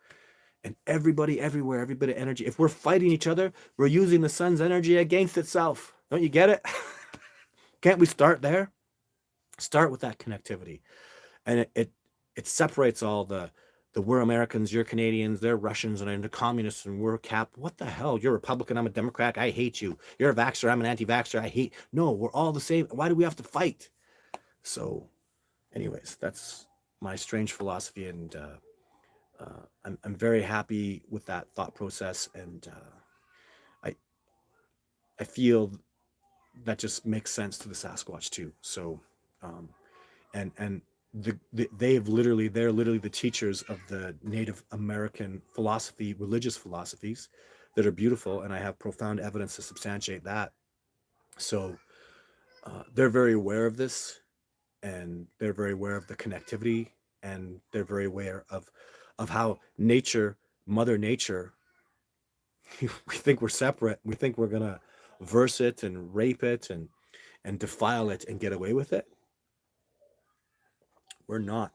And everybody, everywhere, every bit of energy. If we're fighting each other, we're using the sun's energy against itself. Don't you get it? Can't we start there? Start with that connectivity. And it separates all the we're Americans, you're Canadians, they're Russians, and I'm the communists, and we're What the hell? You're a Republican, I'm a Democrat, I hate you. You're a vaxxer, I'm an anti-vaxxer, I hate. No, we're all the same. Why do we have to fight? So anyways, that's my strange philosophy, and I'm very happy with that thought process, and I feel that just makes sense to the Sasquatch too. So and they're literally the teachers of the Native American philosophy, religious philosophies that are beautiful, and I have profound evidence to substantiate that. So they're very aware of this, and they're very aware of the connectivity, and they're very aware of how Mother Nature, we think we're separate. We think we're gonna verse it and rape it and defile it and get away with it. We're not.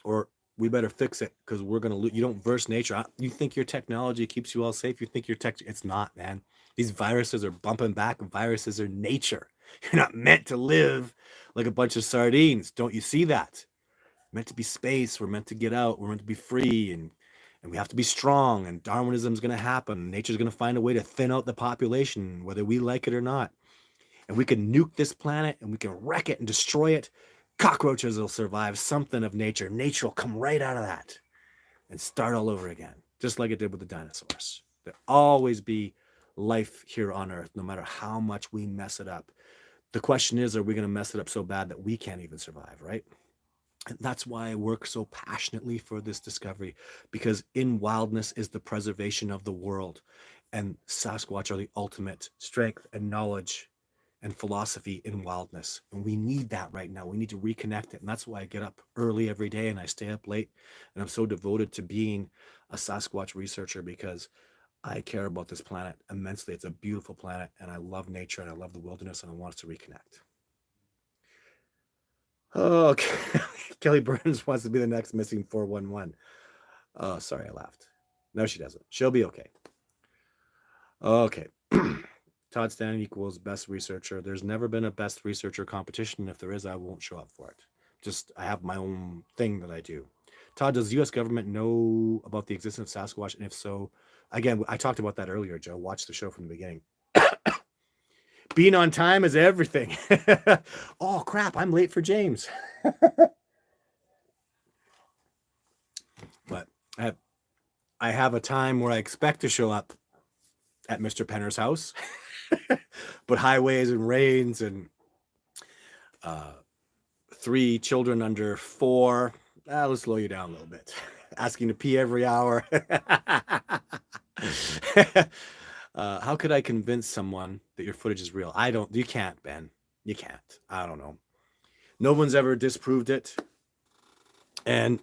Or we better fix it, because we're gonna lose. You don't verse nature. You think your technology keeps you all safe? You think your tech? It's not, man. These viruses are bumping back. Viruses are nature. You're not meant to live like a bunch of sardines. Don't you see that? We're meant to be space. We're meant to get out. We're meant to be free, and we have to be strong. And Darwinism is going to happen. Nature's going to find a way to thin out the population, whether we like it or not. And we can nuke this planet, and we can wreck it and destroy it. Cockroaches will survive. Something of nature. Nature will come right out of that and start all over again, just like it did with the dinosaurs. There'll always be life here on Earth, no matter how much we mess it up. The question is, are we going to mess it up so bad that we can't even survive, right? And that's why I work so passionately for this discovery, because in wildness is the preservation of the world, and Sasquatch are the ultimate strength and knowledge and philosophy in wildness. And we need that right now. We need to reconnect it. And that's why I get up early every day and I stay up late. And I'm so devoted to being a Sasquatch researcher, because I care about this planet immensely. It's a beautiful planet, and I love nature, and I love the wilderness, and I want us to reconnect. Oh, Kelly Burns wants to be the next missing 411. Oh, sorry, I laughed. No, she doesn't. She'll be okay. Okay. Todd Stanton equals best researcher. There's never been a best researcher competition. If there is, I won't show up for it. Just, I have my own thing that I do. Todd, does the U.S. government know about the existence of Sasquatch? And if so, again, I talked about that earlier, Joe. Watch the show from the beginning. Being on time is everything. Oh, crap. I'm late for James. But I have a time where I expect to show up at Mr. Penner's house. But highways and rains and 3 children under 4, that'll slow you down a little bit. Asking to pee every hour. How could I convince someone that your footage is real? You can't, Ben. You can't. I don't know. No one's ever disproved it. And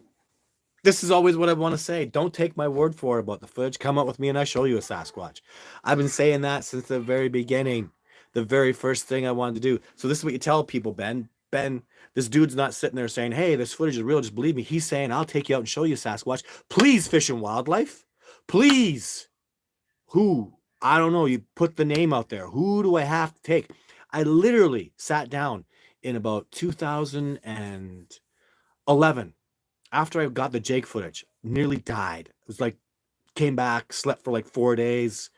this is always what I want to say. Don't take my word for it about the footage. Come up with me and I show you a Sasquatch. I've been saying that since the very beginning. The very first thing I wanted to do. So this is what you tell people, Ben. Ben, this dude's not sitting there saying, hey, this footage is real, just believe me. He's saying, I'll take you out and show you Sasquatch. Please, Fish and Wildlife. Please. Who I don't know. You put the name out there. Who do I have to take? I literally sat down in about 2011 after I got the Jake footage, nearly died. It was like, came back, slept for like 4 days,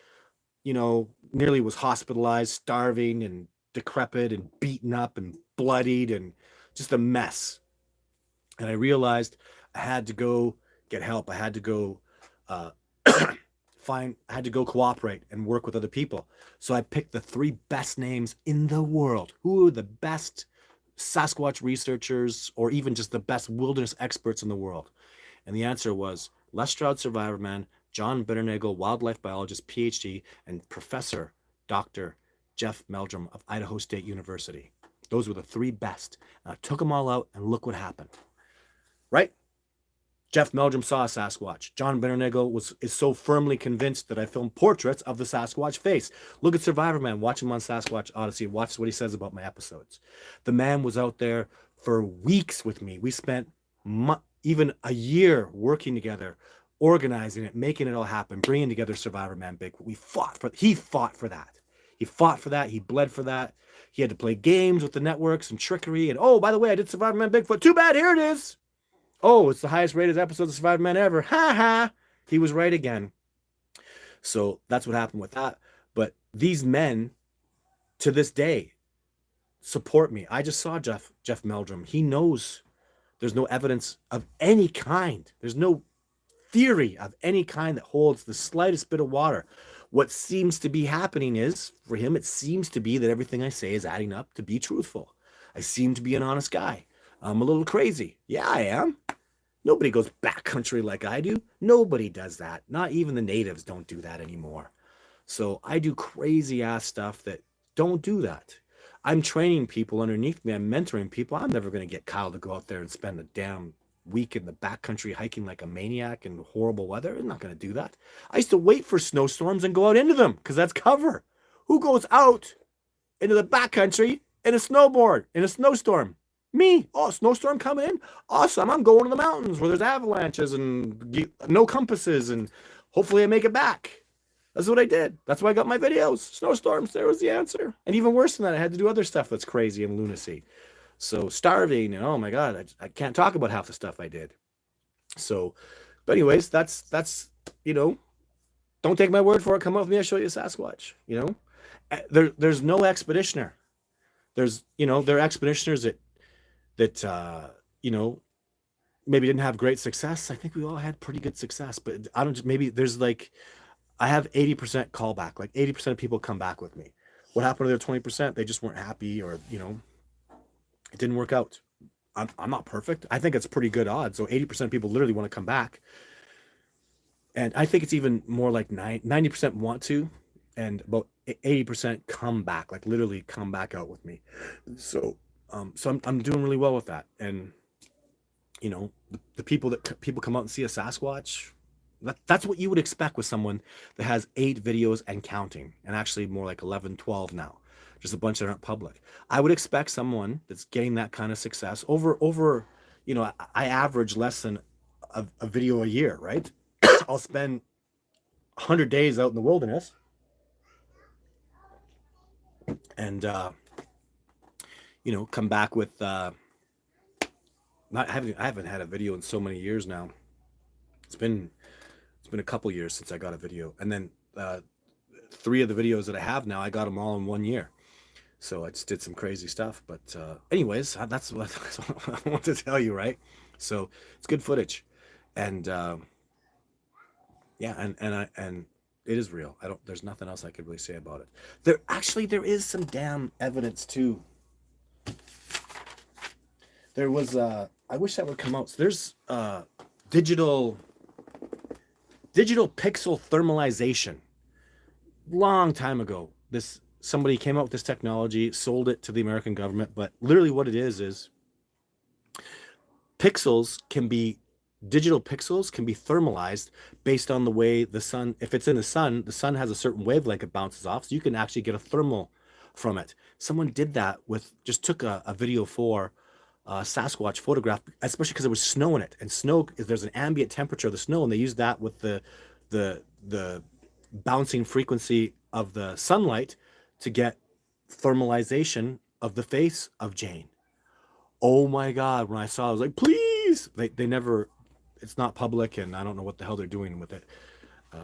nearly was hospitalized, starving and decrepit and beaten up and bloodied and just a mess. And I realized I had to go get help. I had to go uh, I had to go cooperate and work with other people. So I picked the three best names in the world. Who are the best Sasquatch researchers or even just the best wilderness experts in the world? And the answer was Les Stroud, survivor man, John Bitternagel, wildlife biologist, PhD, and Professor Dr. Jeff Meldrum of Idaho State University. Those were the three best. And I took them all out, and look what happened. Right? Jeff Meldrum saw a Sasquatch. John Bitternagel is so firmly convinced that I filmed portraits of the Sasquatch face. Look at Survivor Man. Watch him on Sasquatch Odyssey. Watch what he says about my episodes. The man was out there for weeks with me. We spent even a year working together, organizing it, making it all happen, bringing together Survivor Man Bigfoot. He fought for that. He fought for that. He bled for that. He had to play games with the networks and trickery. And oh, by the way, I did Survivor Man Bigfoot. Too bad. Here it is. Oh, it's the highest rated episode of Survivor Man ever. Ha ha. He was right again. So that's what happened with that. But these men, to this day, support me. I just saw Jeff Meldrum. He knows there's no evidence of any kind. There's no theory of any kind that holds the slightest bit of water. What seems to be happening is, for him, it seems to be that everything I say is adding up to be truthful. I seem to be an honest guy. I'm a little crazy. Yeah, I am. Nobody goes backcountry like I do. Nobody does that. Not even the natives don't do that anymore. So I do crazy ass stuff that don't do that. I'm training people underneath me. I'm mentoring people. I'm never going to get Kyle to go out there and spend a damn week in the backcountry hiking like a maniac in horrible weather. I'm not going to do that. I used to wait for snowstorms and go out into them because that's cover. Who goes out into the backcountry in a snowboard in a snowstorm? Me. Oh, snowstorm coming in? Awesome. I'm going to the mountains where there's avalanches and no compasses, and hopefully I make it back. That's what I did. That's why I got my videos. Snowstorms, there was the answer. And even worse than that, I had to do other stuff that's crazy and lunacy. So starving, and oh my God, I can't talk about half the stuff I did. So, but anyways, that's don't take my word for it. Come up with me, I'll show you a Sasquatch. There's no expeditioner. There are expeditioners that maybe didn't have great success. I think we all had pretty good success, but maybe there's I have 80% callback. Like 80% of people come back with me. What happened to their 20%? They just weren't happy, or, it didn't work out. I'm not perfect. I think it's pretty good odds. So 80% of people literally want to come back. And I think it's even more like 90% want to, and about 80% come back, like literally come back out with me. So I'm doing really well with that. And, the people come out and see a Sasquatch, that's what you would expect with someone that has 8 videos and counting, and actually more like 11, 12 now, just a bunch that aren't public. I would expect someone that's getting that kind of success over, I average less than a video a year, right? I'll spend 100 days out in the wilderness and, come back with, I haven't had a video in so many years now. It's been a couple years since I got a video. And then 3 of the videos that I have now, I got them all in 1 year. So I just did some crazy stuff. But anyways, that's what I want to tell you, right? So it's good footage. And yeah, and it is real. There's nothing else I could really say about it. There is some damn evidence too. There was I wish that would come out. So there's digital pixel thermalization. Long time ago, somebody came out with this technology, sold it to the American government, but literally what it is digital pixels can be thermalized based on the way the sun, if it's in the sun has a certain wavelength it bounces off, so you can actually get a thermal from it. Someone did that just took a video for Sasquatch photograph, especially because there was snow in it, and snow, there's an ambient temperature of the snow, and they used that with the bouncing frequency of the sunlight to get thermalization of the face of Jane. Oh my God, when I saw it, I was like, please. They never, it's not public, and I don't know what the hell they're doing with it.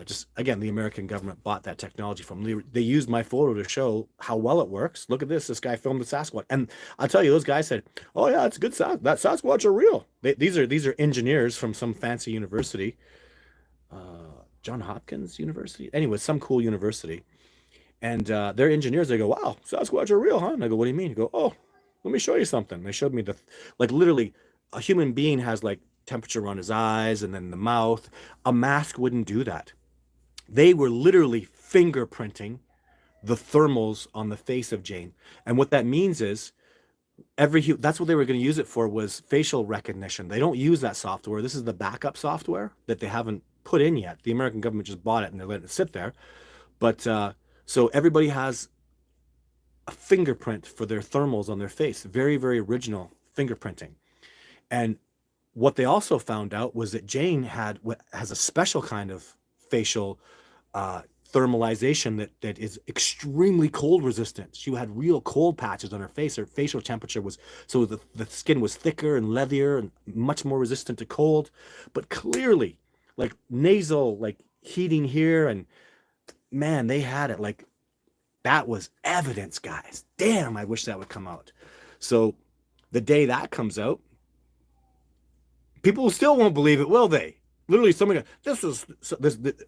Just again, the American government bought that technology from me. They used my photo to show how well it works. Look at this. This guy filmed the Sasquatch, and I'll tell you, those guys said, "Oh yeah, it's good. That Sasquatch are real." These are engineers from some fancy university, John Hopkins University. Anyway, some cool university, and they're engineers. They go, "Wow, Sasquatch are real, huh?" And I go, "What do you mean?" You go, "Oh, let me show you something." They showed me like literally, a human being has like temperature on his eyes and then the mouth. A mask wouldn't do that. They were literally fingerprinting the thermals on the face of Jane. And what that means is that's what they were going to use it for, was facial recognition. They don't use that software. This is the backup software that they haven't put in yet. The American government just bought it and they're letting it sit there. But so everybody has a fingerprint for their thermals on their face. Very, very original fingerprinting. And what they also found out was that Jane has a special kind of facial thermalization that is extremely cold resistant. She had real cold patches on her face. Her facial temperature was, so the skin was thicker and leathery and much more resistant to cold. But clearly, like nasal, like heating here, and man, they had it. Like, that was evidence, guys. Damn, I wish that would come out. So the day that comes out, people still won't believe it, will they? Literally, somebody,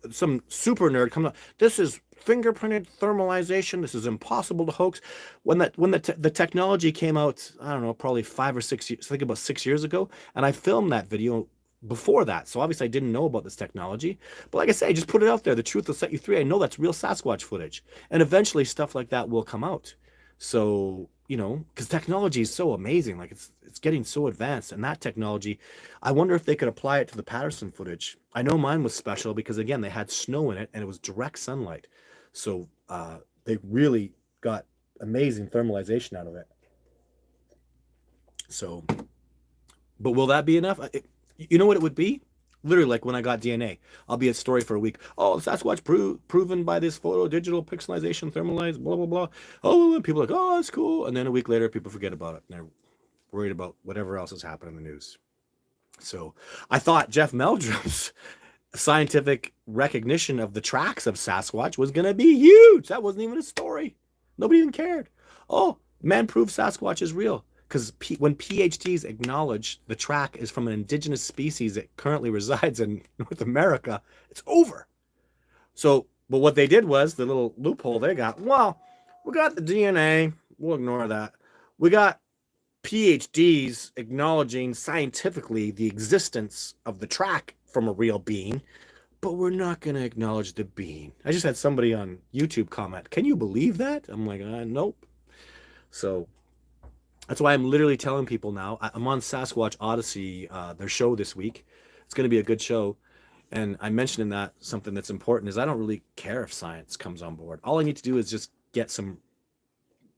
some super nerd comes up. This is fingerprinted thermalization. This is impossible to hoax. When the technology came out, I don't know, probably 5 or 6 years, I think about 6 years ago, and I filmed that video before that. So obviously I didn't know about this technology. But like I say, I just put it out there. The truth will set you free. I know that's real Sasquatch footage. And eventually stuff like that will come out. So, because technology is so amazing. Like, it's getting so advanced. And that technology, I wonder if they could apply it to the Patterson footage. I know mine was special because, again, they had snow in it and it was direct sunlight. So they really got amazing thermalization out of it. So, but will that be enough? You know what it would be? Literally, like when I got DNA, I'll be a story for a week. Oh, Sasquatch proven by this photo, digital pixelization, thermalized, blah, blah, blah. Oh, and people are like, oh, that's cool. And then a week later, people forget about it. And they're worried about whatever else has happened in the news. So I thought Jeff Meldrum's scientific recognition of the tracks of Sasquatch was going to be huge. That wasn't even a story. Nobody even cared. Oh, man proved Sasquatch is real. Because when PhDs acknowledge the track is from an indigenous species that currently resides in North America, it's over. So, but what they did was, the little loophole they got, well, we got the DNA, we'll ignore that. We got PhDs acknowledging scientifically the existence of the track from a real being, but we're not going to acknowledge the being. I just had somebody on YouTube comment, can you believe that? I'm like, nope. So that's why I'm literally telling people now. I'm on Sasquatch Odyssey, their show this week. It's going to be a good show. And I mentioned in that something that's important is I don't really care if science comes on board. All I need to do is just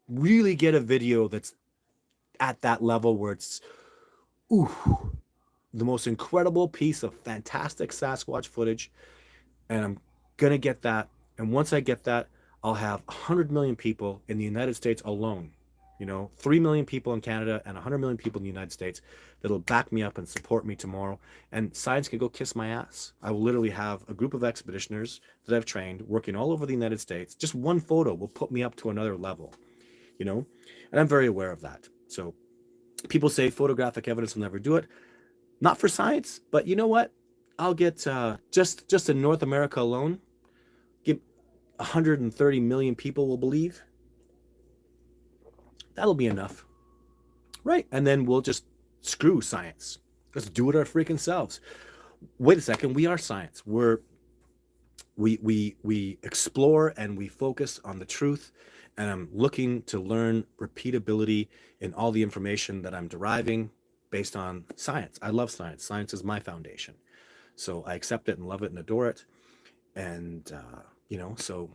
really get a video that's at that level where it's, the most incredible piece of fantastic Sasquatch footage. And I'm going to get that. And once I get that, I'll have 100 million people in the United States alone. 3 million people in Canada and 100 million people in the United States that'll back me up and support me tomorrow. And science can go kiss my ass. I will literally have a group of expeditioners that I've trained working all over the United States. Just one photo will put me up to another level, and I'm very aware of that. So people say photographic evidence will never do it. Not for science, but you know what? I'll get just in North America alone, give 130 million people will believe. That'll be enough, right? And then we'll just screw science. Let's do it our freaking selves. Wait a second, we are science. We explore and we focus on the truth, and I'm looking to learn repeatability in all the information that I'm deriving based on science. I love science. Science is my foundation. So I accept it and love it and adore it. And, so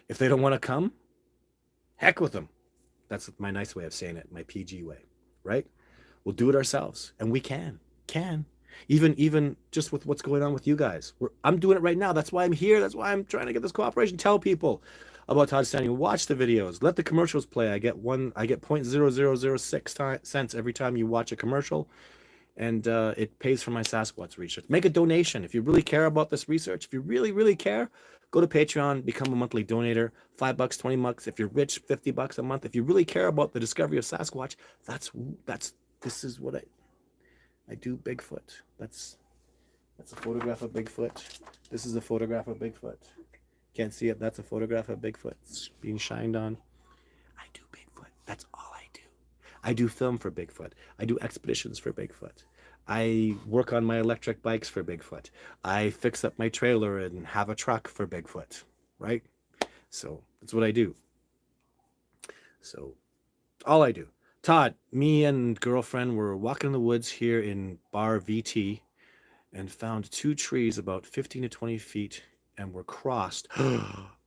if they don't want to come, heck with them. That's my nice way of saying it, my PG way, right? We'll do it ourselves, and we can. Even just with what's going on with you guys. I'm doing it right now. That's why I'm here. That's why I'm trying to get this cooperation. Tell people about Todd Standing. Watch the videos. Let the commercials play. I get 0.0006 cents every time you watch a commercial, and it pays for my Sasquatch research. Make a donation if you really care about this research. If you really, really care, go to Patreon, become a monthly donator. $5, 20 bucks. If you're rich, $50 a month. If you really care about the discovery of Sasquatch, this is what I do. Bigfoot. That's a photograph of Bigfoot. This is a photograph of Bigfoot. Can't see it. That's a photograph of Bigfoot. It's being shined on. I do Bigfoot. That's all I do. I do film for Bigfoot. I do expeditions for Bigfoot. I work on my electric bikes for Bigfoot. I fix up my trailer and have a truck for Bigfoot, right? So that's what I do. So all I do. Todd, me and girlfriend were walking in the woods here in Bar VT and found 2 trees about 15 to 20 feet and were crossed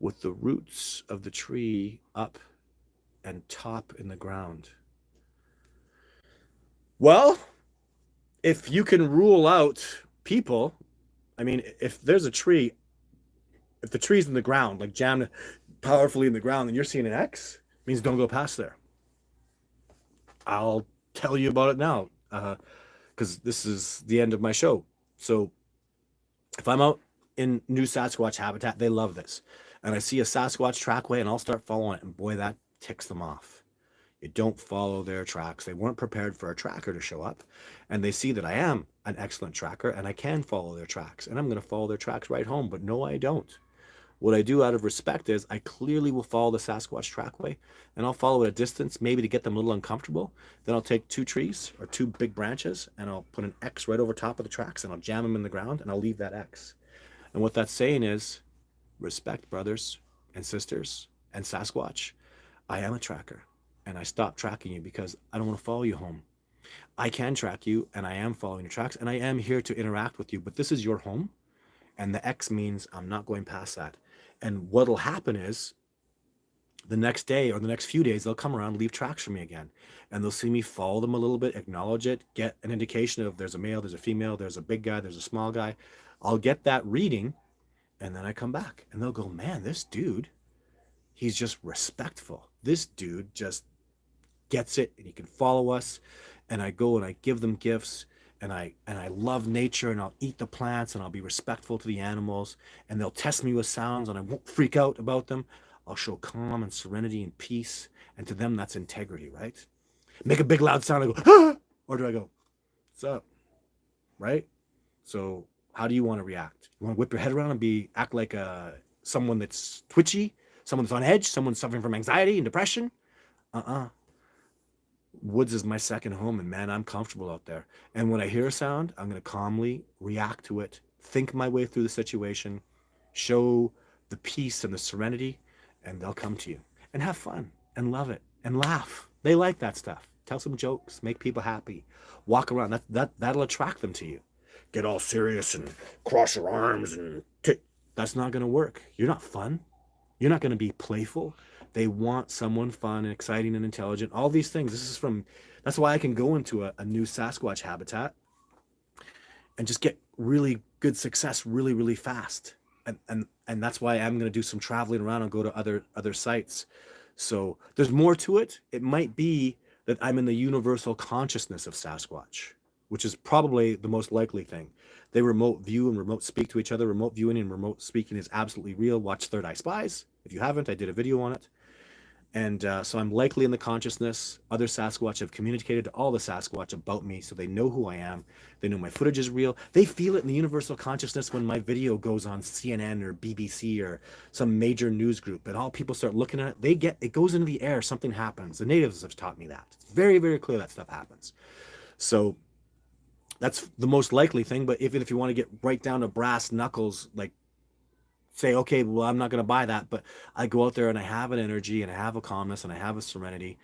with the roots of the tree up and top in the ground. Well, if you can rule out people, I mean, if there's a tree, if the tree's in the ground, like jammed powerfully in the ground, and you're seeing an X, it means don't go past there. I'll tell you about it now, because this is the end of my show. So if I'm out in new Sasquatch habitat, they love this. And I see a Sasquatch trackway and I'll start following it. And boy, that ticks them off. You don't follow their tracks. They weren't prepared for a tracker to show up. And they see that I am an excellent tracker and I can follow their tracks. And I'm going to follow their tracks right home. But no, I don't. What I do out of respect is I clearly will follow the Sasquatch trackway and I'll follow at a distance, maybe to get them a little uncomfortable. Then I'll take 2 trees or 2 big branches and I'll put an X right over top of the tracks and I'll jam them in the ground and I'll leave that X. And what that's saying is, respect, brothers and sisters and Sasquatch. I am a tracker and I stopped tracking you because I don't want to follow you home. I can track you and I am following your tracks and I am here to interact with you, but this is your home. And the X means I'm not going past that. And what'll happen is the next day or the next few days, they'll come around, leave tracks for me again. And they'll see me follow them a little bit, acknowledge it, get an indication of there's a male, there's a female, there's a big guy, there's a small guy. I'll get that reading and then I come back and they'll go, man, this dude, he's just respectful. This dude just gets it and he can follow us. And I go and I give them gifts. And I love nature and I'll eat the plants and I'll be respectful to the animals and they'll test me with sounds and I won't freak out about them. I'll show calm and serenity and peace. And to them, that's integrity, right? Make a big loud sound. I go, ah! Or do I go, what's up? Right? So how do you want to react? You want to whip your head around and act like someone that's twitchy, someone that's on edge, someone suffering from anxiety and depression? Woods is my second home and man, I'm comfortable out there. And when I hear a sound, I'm going to calmly react to it, think my way through the situation, show the peace and the serenity, and they'll come to you and have fun and love it and laugh. They like that stuff. Tell some jokes, make people happy, walk around. That'll attract them to you. Get all serious and cross your arms and that's not going to work. You're not fun. You're not going to be playful. They want someone fun and exciting and intelligent. All these things. That's why I can go into a new Sasquatch habitat and just get really good success really, really fast. And that's why I'm going to do some traveling around and go to other sites. So there's more to it. It might be that I'm in the universal consciousness of Sasquatch, which is probably the most likely thing. They remote view and remote speak to each other. Remote viewing and remote speaking is absolutely real. Watch Third Eye Spies. If you haven't, I did a video on it. And so I'm likely in the consciousness. Other Sasquatch have communicated to all the Sasquatch about me, so they know who I am. They know my footage is real. They feel it in the universal consciousness when my video goes on CNN or BBC or some major news group, and all people start looking at it. It goes into the air. Something happens. The natives have taught me that. It's very, very clear that stuff happens. So that's the most likely thing. But even if you want to get right down to brass knuckles, like say, okay, well, I'm not going to buy that, but I go out there and I have an energy and I have a calmness and I have a serenity.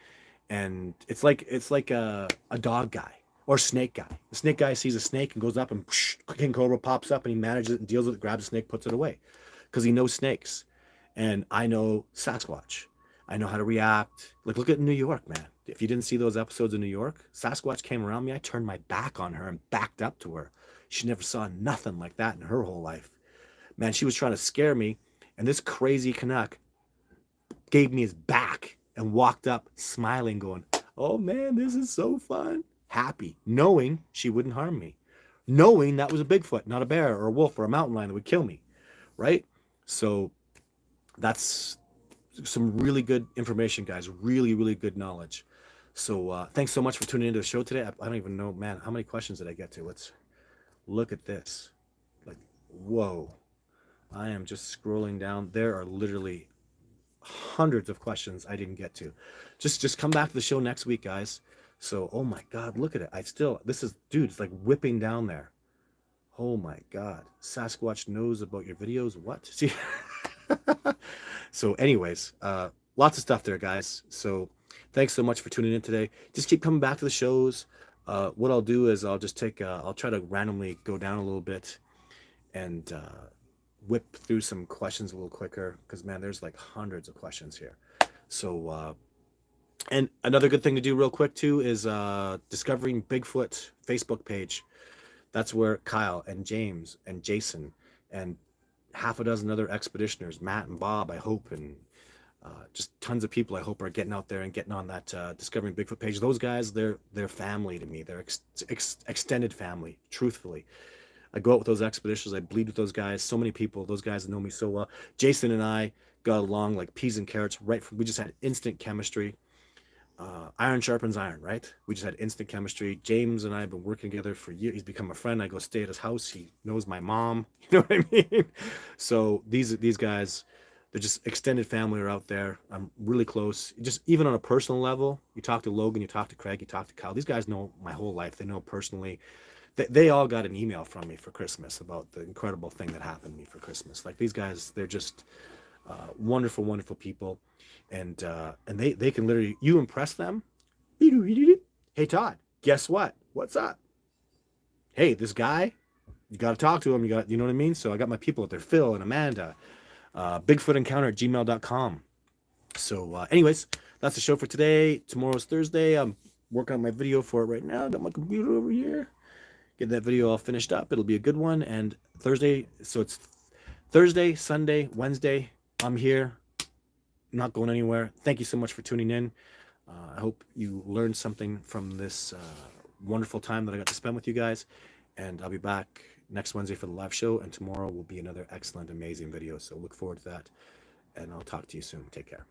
And it's like a dog guy or snake guy. The snake guy sees a snake and goes up and King Cobra pops up and he manages it and deals with it, grabs the snake, puts it away because he knows snakes. And I know Sasquatch. I know how to react. Like, look at New York, man. If you didn't see those episodes of New York, Sasquatch came around me. I turned my back on her and backed up to her She never saw nothing like that in her whole life. Man, she was trying to scare me, and this crazy Canuck gave me his back and walked up smiling, going, "Oh man, this is so fun." Happy, knowing she wouldn't harm me, knowing that was a Bigfoot, not a bear or a wolf or a mountain lion that would kill me, right? So that's some really good information, guys. Really, really good knowledge. So thanks so much for tuning into the show today. I don't even know, man, how many questions did I get to? Let's look at this. Like, whoa. I am just scrolling down. There are literally hundreds of questions I didn't get to. Just come back to the show next week, guys. So, oh my God, look at it. This is, dude, it's like whipping down there. Oh my God. Sasquatch knows about your videos. What? See? So anyways, lots of stuff there, guys. So thanks so much for tuning in today. Just keep coming back to the shows. What I'll do is I'll just I'll try to randomly go down a little bit and whip through some questions a little quicker, because man, there's like hundreds of questions here. So and another good thing to do real quick too is Discovering Bigfoot Facebook page. That's where Kyle and James and Jason and half a dozen other expeditioners, Matt and Bob, I hope, and just tons of people I hope are getting out there and getting on that Discovering Bigfoot page. Those guys, they're family to me. They're extended family, truthfully. I go out with those expeditions. I bleed with those guys. So many people, those guys that know me so well. Jason and I got along like peas and carrots. We just had instant chemistry. Iron sharpens iron, right? We just had instant chemistry. James and I have been working together for years. He's become a friend. I go stay at his house. He knows my mom. You know what I mean? So these guys, they're just extended family are out there. I'm really close. Just even on a personal level, you talk to Logan, you talk to Craig, you talk to Kyle. These guys know my whole life. They know personally. They all got an email from me for Christmas about the incredible thing that happened to me for Christmas. Like, these guys, they're just wonderful, wonderful people. And they can literally, you impress them. Hey, Todd, guess what? What's up? Hey, this guy, you got to talk to him. You know what I mean? So I got my people out there, Phil and Amanda, bigfootencounter@gmail.com. So anyways, that's the show for today. Tomorrow's Thursday. I'm working on my video for it right now. Got my computer over here. Get that video all finished up. It'll be a good one. And Thursday, so it's Thursday, Sunday, Wednesday. I'm here, not going anywhere. Thank you so much for tuning in. I hope you learned something from this wonderful time that I got to spend with you guys. And I'll be back next Wednesday for the live show. And tomorrow will be another excellent, amazing video. So look forward to that. And I'll talk to you soon. Take care.